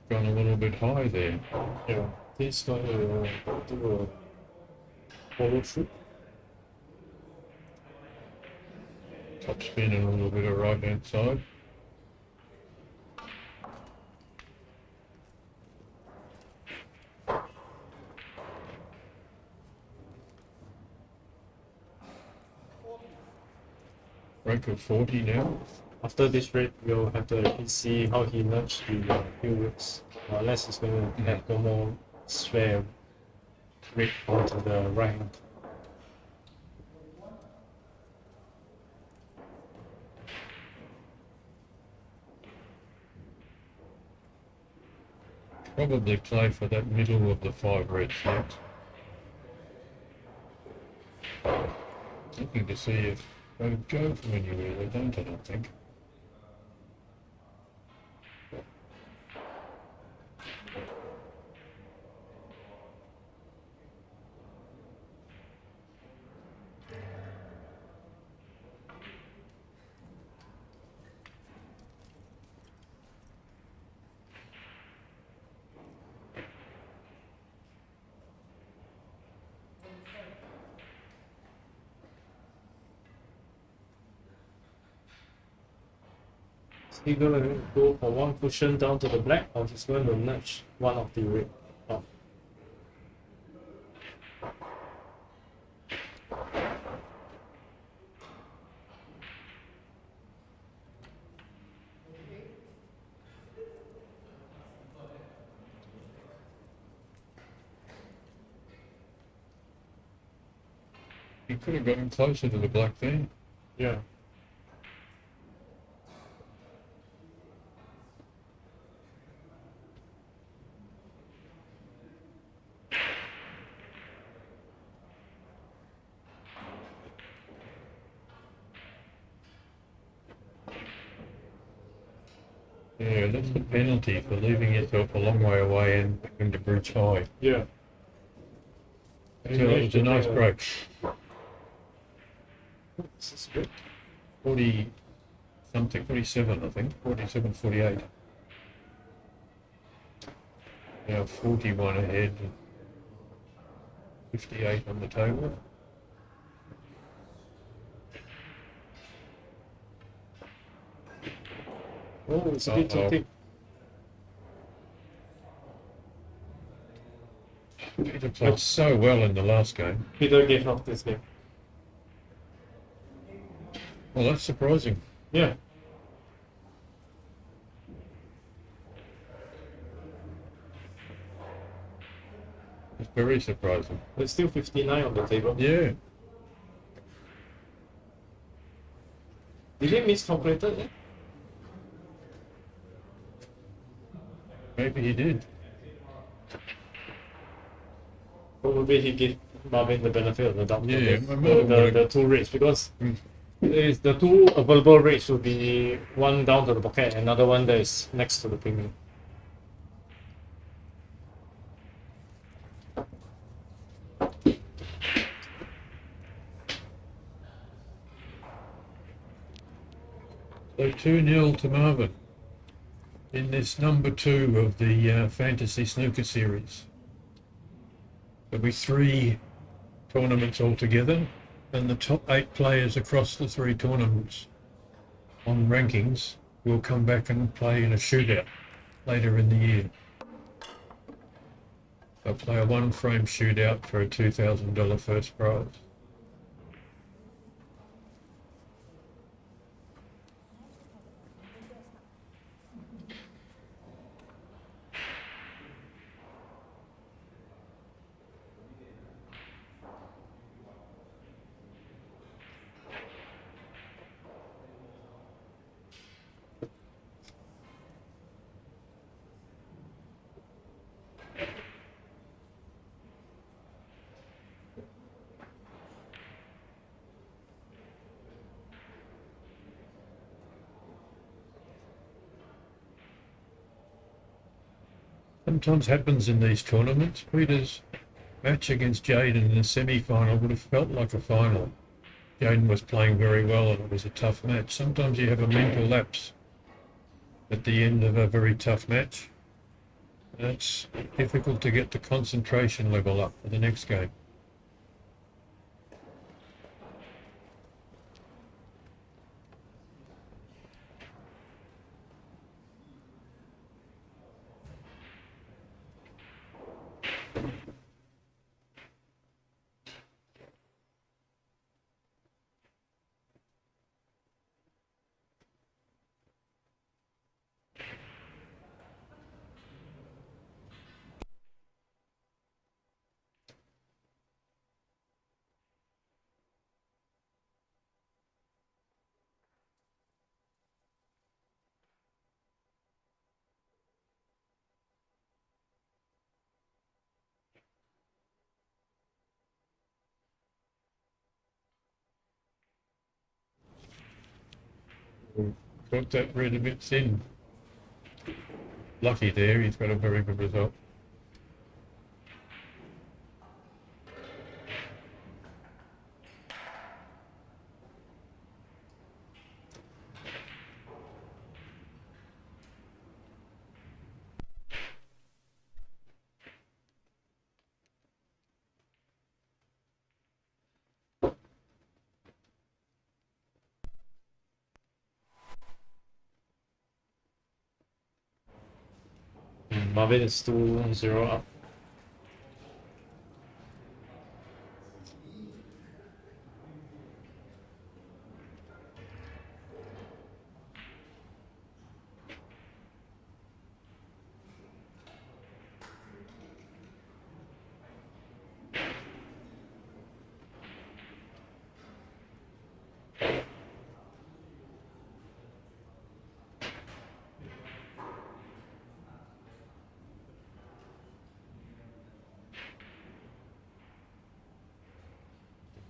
Gone a little bit high there. Yeah. This guy do a follow through. Top spin and a little bit of right hand side. Break of 40 now. After this rate, we'll have to actually see how he nudged the few rigs. Unless he's going to have no more spare red onto the right hand. Probably play for that middle of the 5 red set. Looking to see if they go from anywhere. They don't, I don't think. Is he gonna go for one cushion down to the black, or he's going to nudge one of the red up? He could have gotten closer to the black there. Yeah. Yeah, that's the penalty for leaving yourself a long way away and having to bridge high. Yeah. So it was a nice break. This is good. 40 something, 47 I think, 47, 48. Now 41 ahead, 58 on the table. Oh, it's a bit too thick. Peter played so well in the last game. Peter gave up this game. Well, that's surprising. Yeah. It's very surprising. There's still 59 on the table. Yeah. Did he miscalculate it? Maybe he did. Probably he gave Marvin the benefit of the doubt. Yeah, the two rates, because is the two available rates will be one down to the pocket, another one that is next to the premium. So 2-0 to Marvin in this number 2 of the Fantasy Snooker series. There'll be 3 tournaments altogether, and the top 8 players across the 3 tournaments on rankings will come back and play in a shootout later in the year. They'll play a 1-frame shootout for a $2,000 first prize. Sometimes happens in these tournaments. Peter's match against Jaden in the semi-final would have felt like a final. Jaden was playing very well and it was a tough match. Sometimes you have a mental lapse at the end of a very tough match. And it's difficult to get the concentration level up for the next game. Got that red a bit thin. Lucky there, he's got a very good result. Marvin is 2-0 up.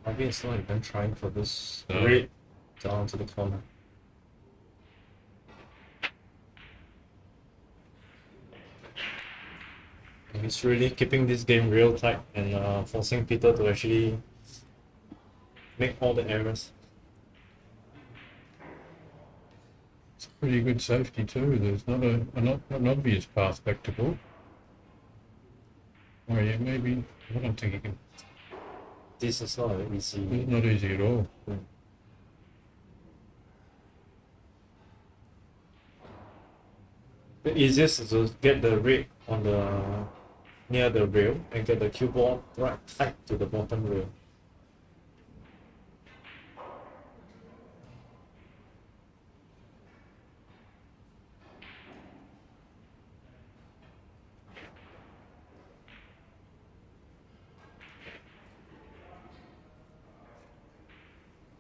Marvin is not even trying for this red down to the corner. And he's really keeping this game real tight and forcing Peter to actually make all the errors. It's pretty good safety too. There's not an obvious path back to ball. Oh yeah, maybe. I don't think he can. This is not easy. It's not easy at all. The easiest is to get the red on the near the rail and get the cue ball right tight to the bottom rail.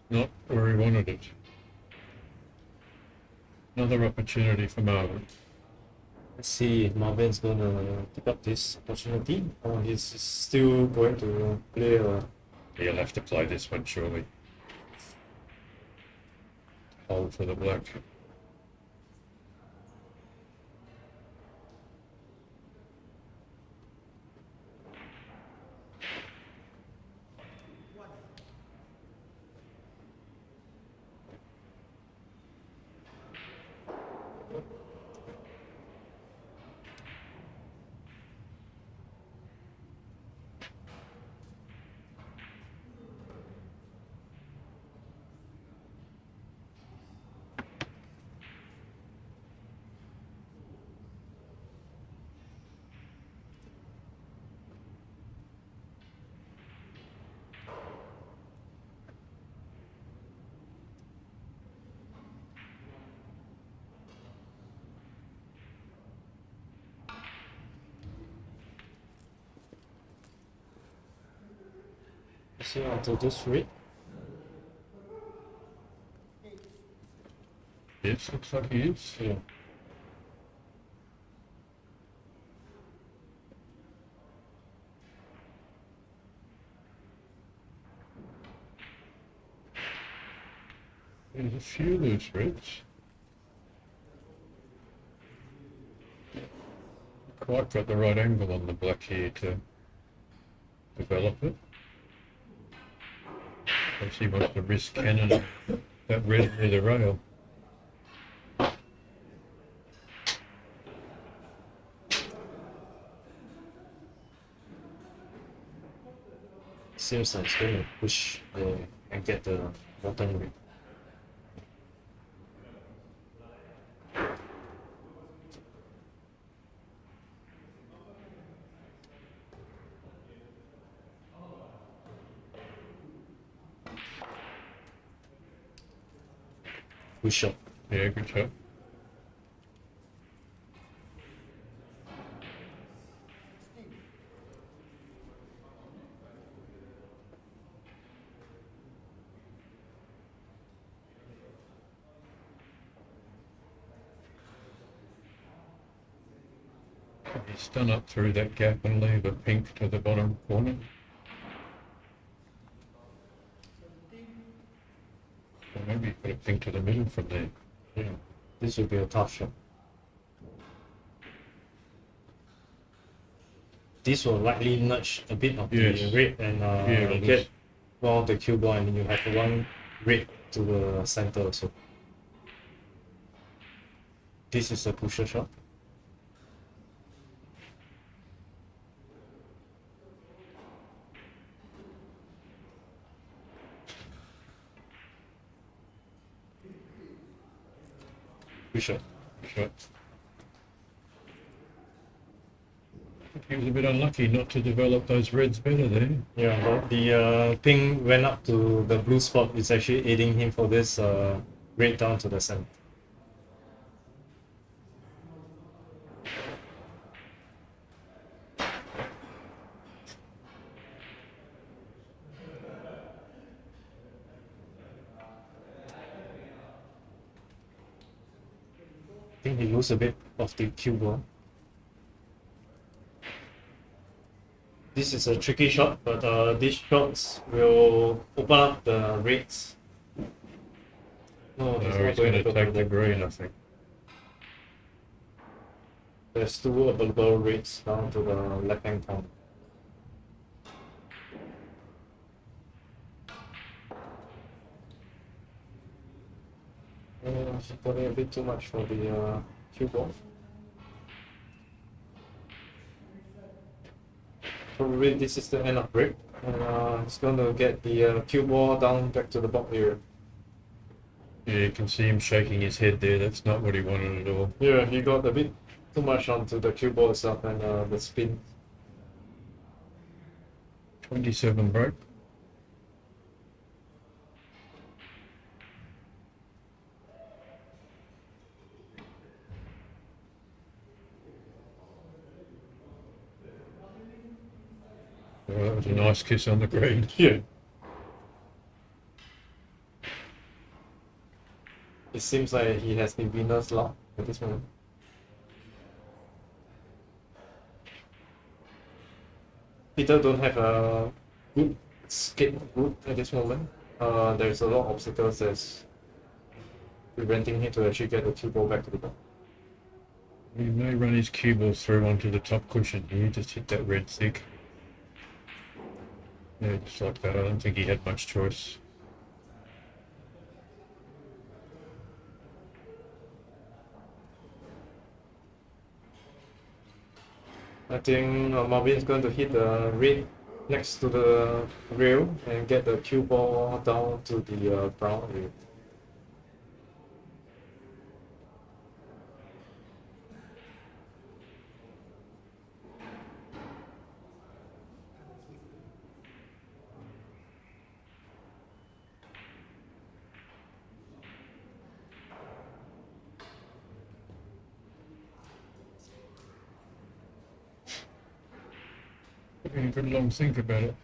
Not where he wanted it. Another opportunity for Marvin. Let's see if Marvin's gonna pick up this opportunity or he's still going to play a He'll have to play this one surely. Hold for the black. see onto this red. Yes, looks like he is. Yeah. There's a few loose reds. Quite got the right angle on the black here to develop it. As he wants to risk cannon that red near the rail. Seems like it's going to push and get the bottom red. Good shot. Yeah, good shot. He's done up through that gap and leave a pink to the bottom corner. Or maybe put a pink to the middle from there. Yeah. This will be a tough shot. This will likely nudge a bit of Yes. the red and Yeah, get one of the cue ball, and you have one red to the center also. This is a pusher shot. Pusher. shot. He was a bit unlucky not to develop those reds better there. Yeah, but the ping went up to the blue spot. It's actually aiding him for this red down to the center. I think he lose a bit of the cue ball. This is a tricky shot, but these shots will open up the reds. No, he's No, not he's going going to to take the green, I think. There's two available reds down to the left hand corner. She's putting a bit too much for the cue ball. Probably this is the end of break, and he's going to get the cue ball down back to the bottom area. Yeah, you can see him shaking his head there. That's not what he wanted at all. Yeah, he got a bit too much onto the cue ball itself and the spin. 27 break. Well, that was a nice kiss on the green. Yeah. It seems like he has the winner's luck at this moment. Peter don't have a good skate route at this moment. There's a lot of obstacles that's preventing him to actually get the cue ball back to the ball. He may run his cue ball through onto the top cushion. He just hit that red thick. Yeah, just like that. I don't think he had much choice. I think Marvin is going to hit the red next to the rail and get the cue ball down to the brown area. Having a good long think about it.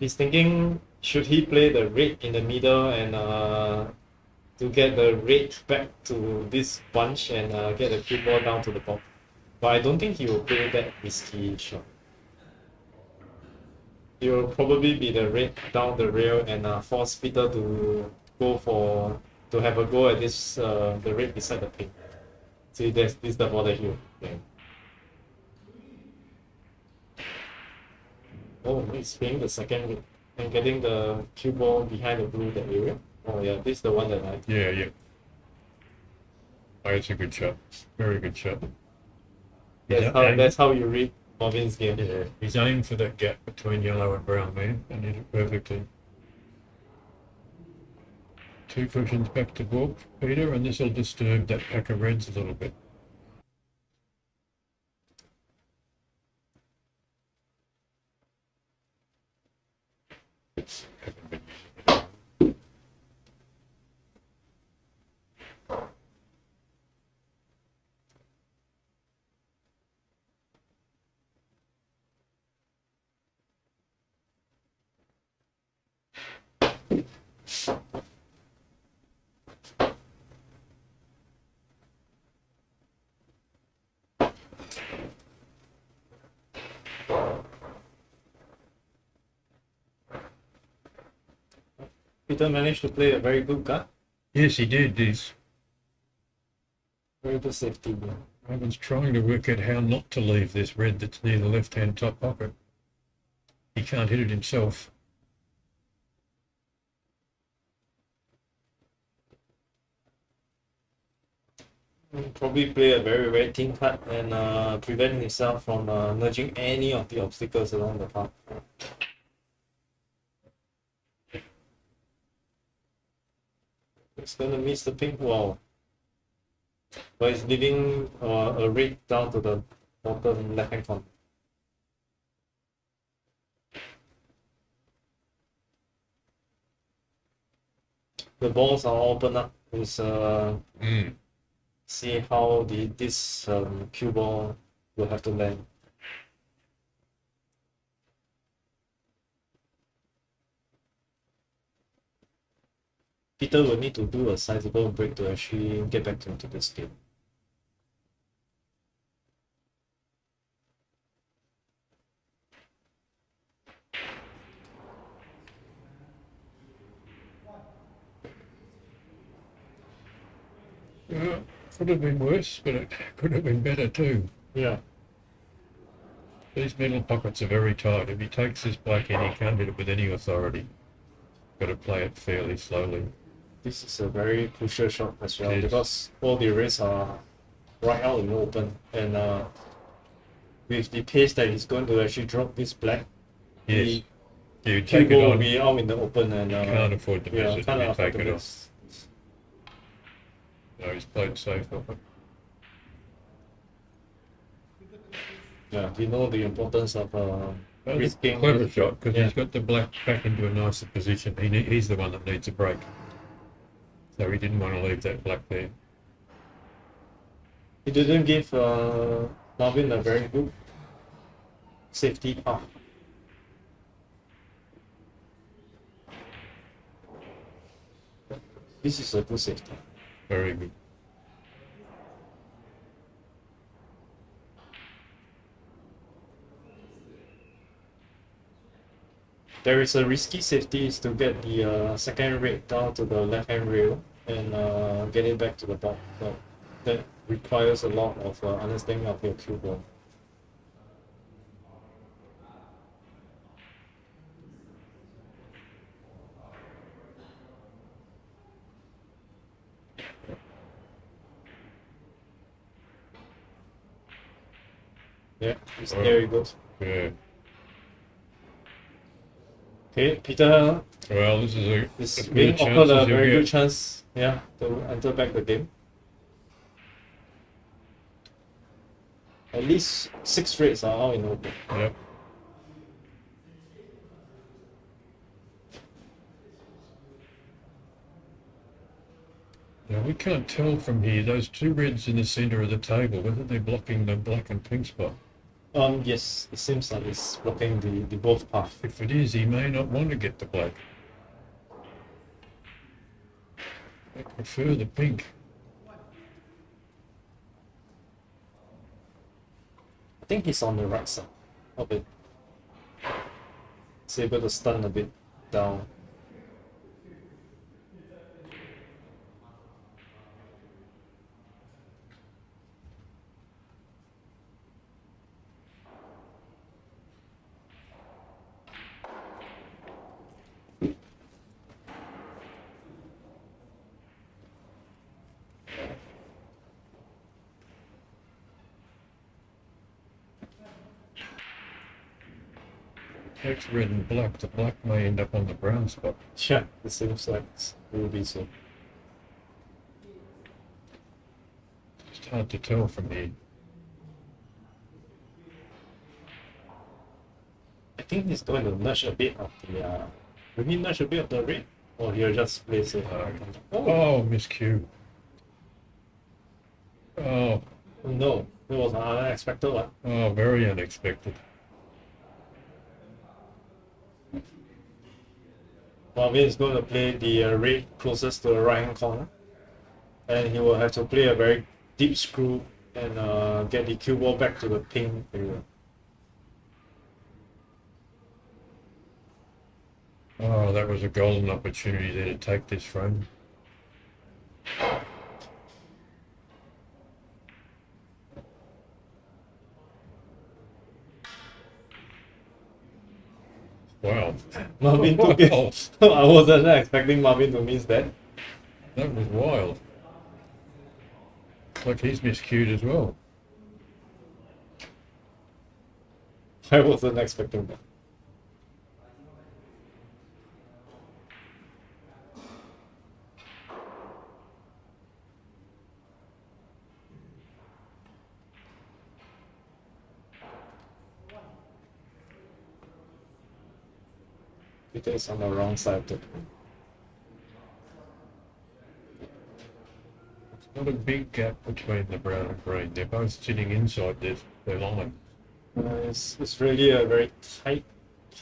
He's thinking, should he play the red in the middle and to get the red back to this bunch and get the cue ball down to the ball. But I don't think he will play that risky shot. He will probably be the red down the rail and force Peter to have a go at this the red beside the pin. See, this is the border here. Yeah. Oh, he's playing the second red and getting the cue ball behind the blue that area. Oh yeah, this is the one that I. Yeah. Oh, it's a good shot. Very good shot. That's how you read Marvin's game. Yeah, he's aimed for that gap between yellow and brown there, and did it perfectly. Two cushions back to baulk, Peter, and this will disturb that pack of reds a little bit. Peter managed to play a very good card. Yes, he did. Very good safety. Marvin's trying to work out how not to leave this red that's near the left-hand top pocket. He can't hit it himself. Probably play a very thin cut and prevent himself from nudging any of the obstacles along the path. It's gonna miss the pink wall, but it's leaving a red down to the bottom left hand corner. The balls are all open up. It's see how this cue ball will have to land. Peter will need to do a sizable break to actually get back into this game. Could have been worse, but it could have been better too. Yeah. These middle pockets are very tight. If he takes this black in, he can't hit it with any authority. Got to play it fairly slowly. This is a very crucial shot as well because all the reds are right out in the open, and with the pace that he's going to actually drop this black, yes, you the take it will on. be out in the open, and Can't afford to miss it. Can't You afford take to it miss. No, he's played safe off it. Yeah, we know the importance of That's a risking. clever shot because Yeah. he's got the black back into a nicer position. He's the one that needs a break. So he didn't want to leave that black there. He didn't give Marvin a very good safety path. This is a good safety. Very good. There is a risky safety is to get the second red down to the left hand rail and get it back to the top. So that requires a lot of understanding of your cue ball. Yeah, there you go. Yeah. Okay, Peter Well, this is is as good being a chance offered a as you'll very good get. chance, yeah, to enter back the game. At least 6 reds are out in the open. Yep. Now we can't tell from here, those two reds in the centre of the table, whether they're blocking the black and pink spot. Yes, it seems like it's blocking the both path. If it is, he may not want to get the black. I prefer the pink. I think he's on the right side of it. He's able to stun a bit down. Takes red and black, the black may end up on the brown spot. Yeah, it seems like it will be so. It's hard to tell from here. I think he's going to nudge a bit of the maybe nudge a bit of the red, or he'll just place it. Oh, miscue. Oh, No, it was an unexpected one. oh, very unexpected. Marvin is going to play the red closest to the right hand corner, and he will have to play a very deep screw and get the cue ball back to the pink area. Oh, that was a golden opportunity there to take this frame. Marvin took it. I wasn't expecting Marvin to miss that. That was wild. Like he's miscued as well. I wasn't expecting that. Peter is on the wrong side of the point. It's not a big gap between the brown and green. They're both sitting inside their line. It's really a very tight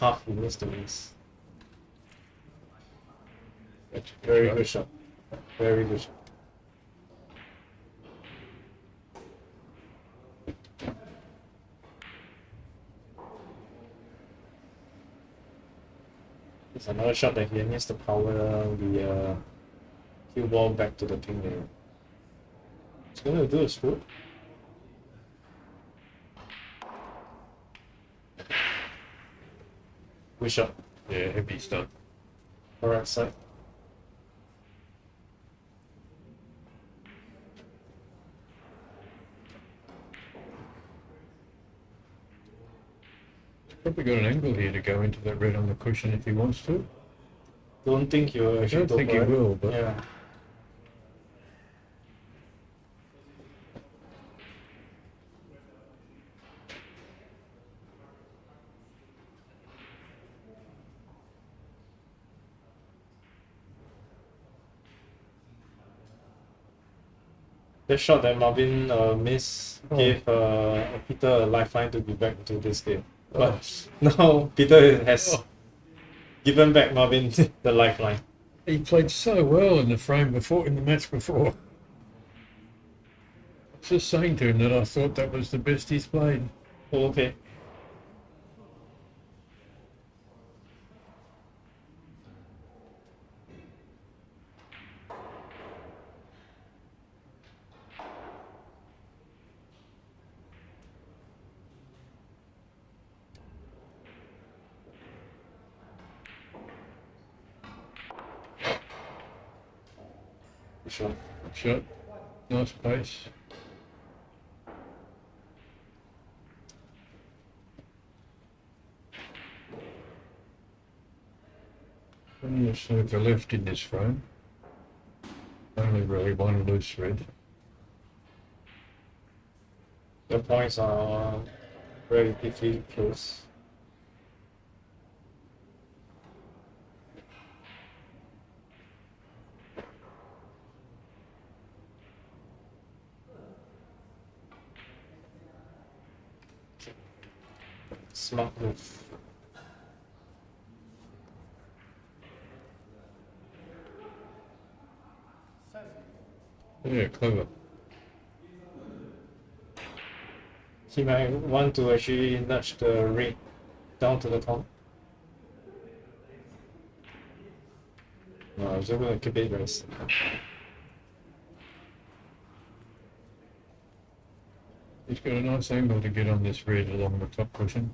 path he needs to miss. Very good shot. Very good shot. It's another shot that he needs to power the cue ball back to the pin area. It's gonna do a screw. Good shot. Yeah, heavy stuff. Correct side. Probably got an angle here to go into that red on the cushion if he wants to. Don't think he'll I actually don't think he will, but yeah. The shot that Marvin missed gave Peter a lifeline to be back into this game. But now Peter has given back Marvin the lifeline. he played so well in the frame before, in the match before. I was just saying to him that I thought that was the best he's played. Oh, okay. Sure. Shot. Nice pace. Only a snooker left in this frame. Only really one loose red. The points are relatively close. Smart move. Yeah, clever. He might want to actually nudge the red down to the top. No, I'm just going to keep it very simple. He's got a nice angle to get on this red along the top cushion.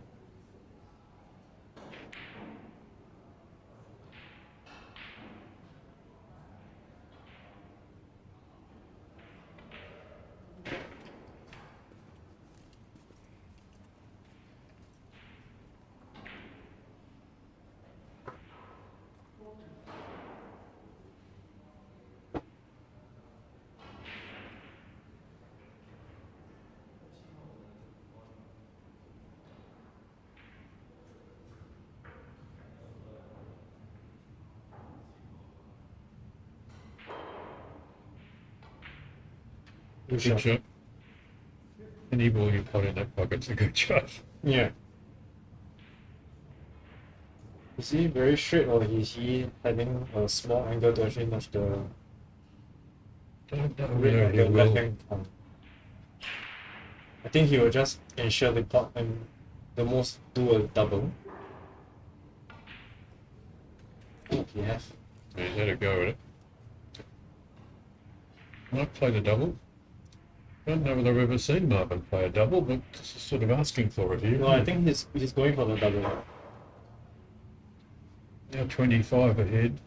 Good Good shot. shot. Any ball you put in that pocket's a good shot. Yeah. Is he very straight or is he having a small angle to actually nudge the Don't know red whether on he the left will. hand corner? I think he will just ensure the pot and the most do a double. He has. He's had a go at it. Might play the double. Don't know whether I've ever seen Marvin play a double, but this is sort of asking for it here. No, I think he's going for the double. Now 25 ahead.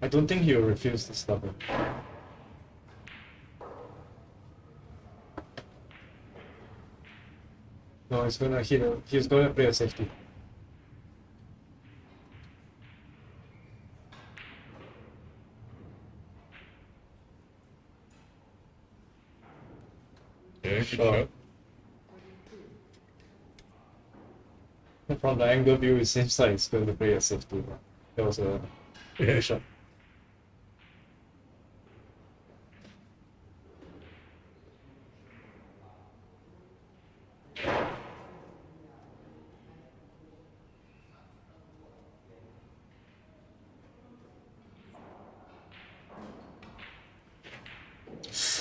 I don't think he'll refuse this double. No, he's gonna hit. He's gonna play a safety. Yeah, good shot. From the angle view, it seems like it's going to play a safety. That was a good shot.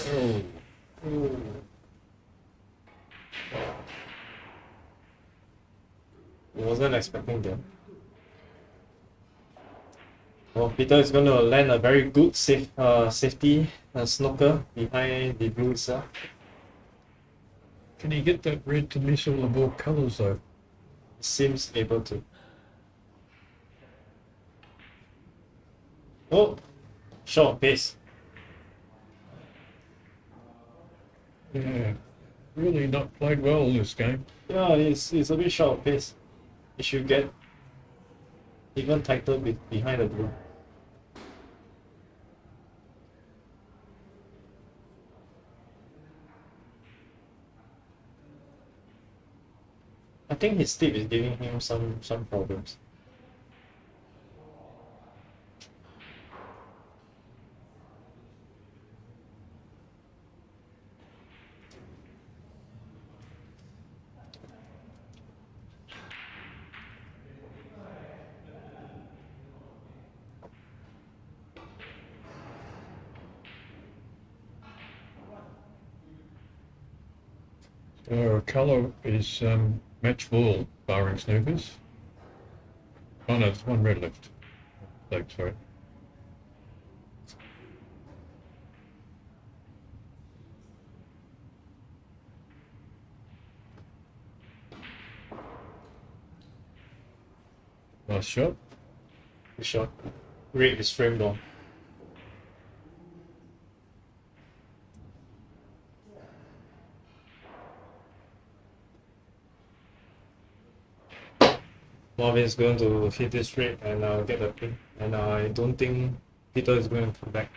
Oh. Wasn't expecting that. Well, Peter is going to land a very good safety snooker behind the blue itself. Can he get that red to miss all the ball colours though? Seems able to. Oh, short pace. Yeah, really not played well this game. Yeah, it's a bit short pace. It should get even tighter behind the blue. I think his tip is giving him some problems. Our colour is match ball, barring snookers. Oh no, there's one red left. Like, sorry. Nice shot. Good shot. Red is framed on. Marvin is going to hit this straight and get the pin. And I don't think Peter is going to come back.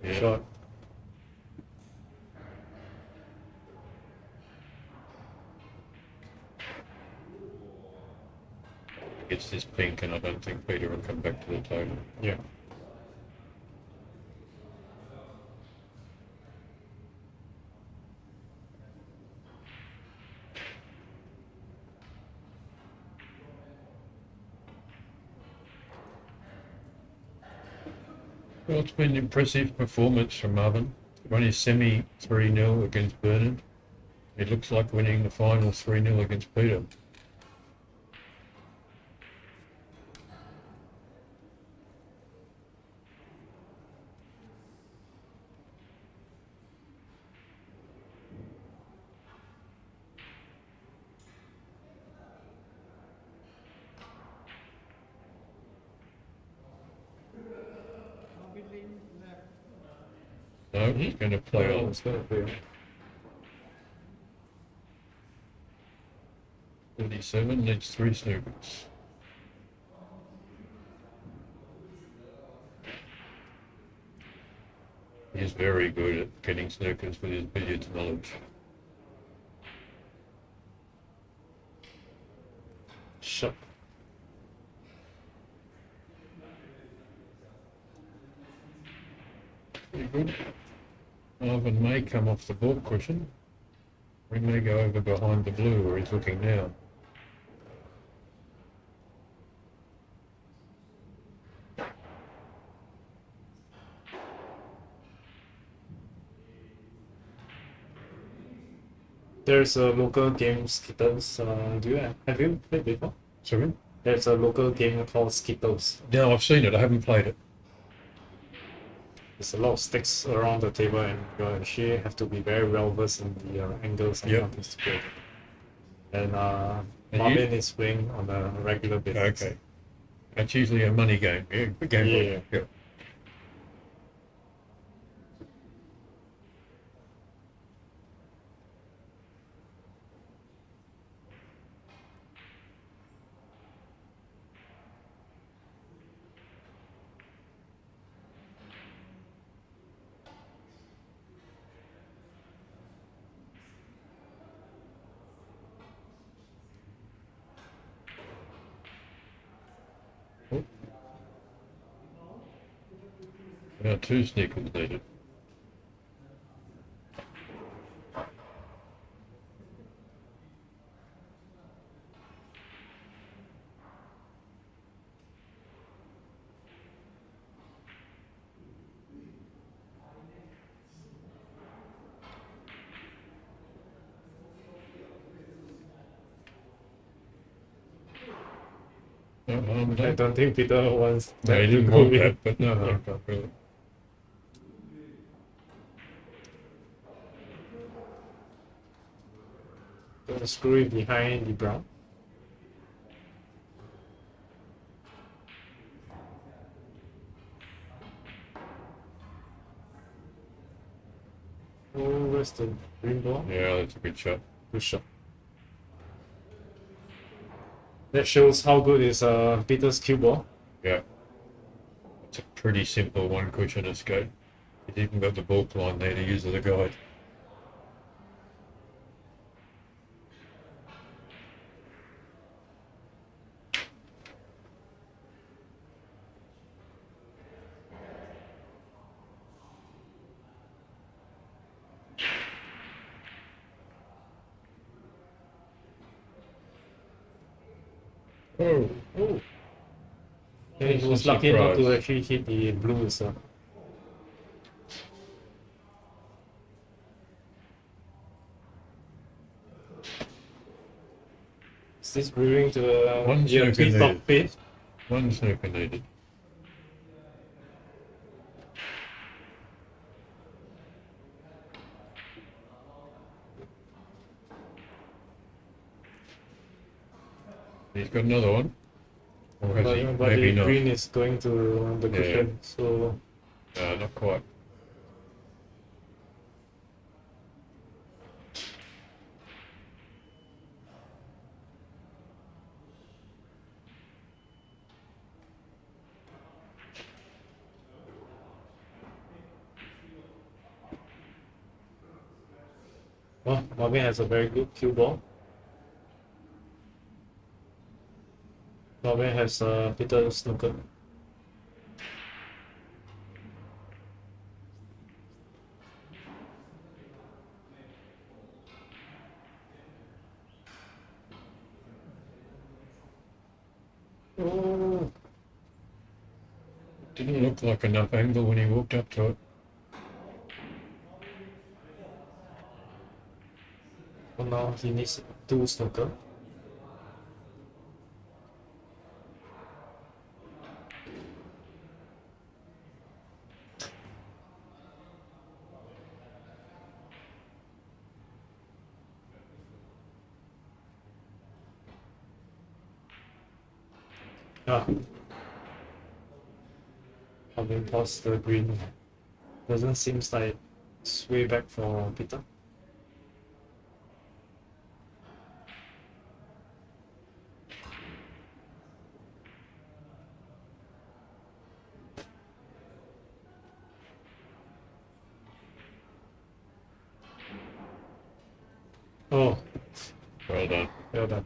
Yeah. Shot. Gets this pink, and I don't think Peter will come back to the table. Yeah. Well, it's been an impressive performance from Marvin. Won his semi 3-0 against Bernard. It looks like winning the final 3-0 against Peter. No, he's going to play Oh, on. it's going to play on. 37 needs 3 snookers. He's very good at getting snookers with his billiards knowledge. Shot. Pretty good. Marvin may come off the ball cushion. He may go over behind the blue where he's looking now. There's a local game Skittles. Have you played before? Sorry? There's a local game called Skittles. No, I've seen it. I haven't played it. There's a lot of sticks around the table, and you actually have to be very well versed in the angles and Yep. how to play. And And Marvin is playing on a regular basis. Okay. That's usually a money game. Yeah, gambling. Yeah. Yeah. Oh. Now 2 sneakers needed. No harm I done. don't think Peter wants No, he that to didn't go want in. that, but no, not really. Gonna screw it behind the brown. Oh, where's the green ball? Yeah, that's a good shot. Good shot. That shows how good is Peter's cue ball. Yeah. It's a pretty simple one cushion escape. He's even got the ball line there to use as a guide. Oh, Oh. And he That's a was lucky not to surprise. actually hit the blue, so. Is this brewing to One be a snooker bit top needed. pit? One snooker needed. He's got another one. Or has he? But Maybe the not. green is going to the Yeah. cushion, so. Not quite. Well, Marvin has a very good cue ball. Marvin has Peter Snooker. Oh, Didn't look like enough angle when he walked up to it. well, now he needs 2 Snooker. Ah. Having tossed the green. Doesn't seem like it's way back for Peter. Oh, Well done. well done.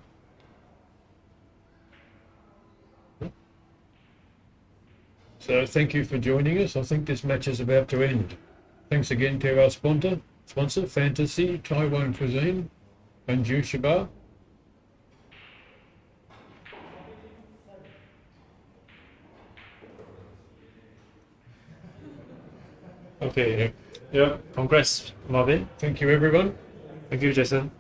So thank you for joining us. I think this match is about to end. Thanks again to our sponsor Fantasy, Taiwan Cuisine, and Jushiba. Okay. Yep. Yeah. Congrats, Marvin. Thank you, everyone. Thank you, Jason.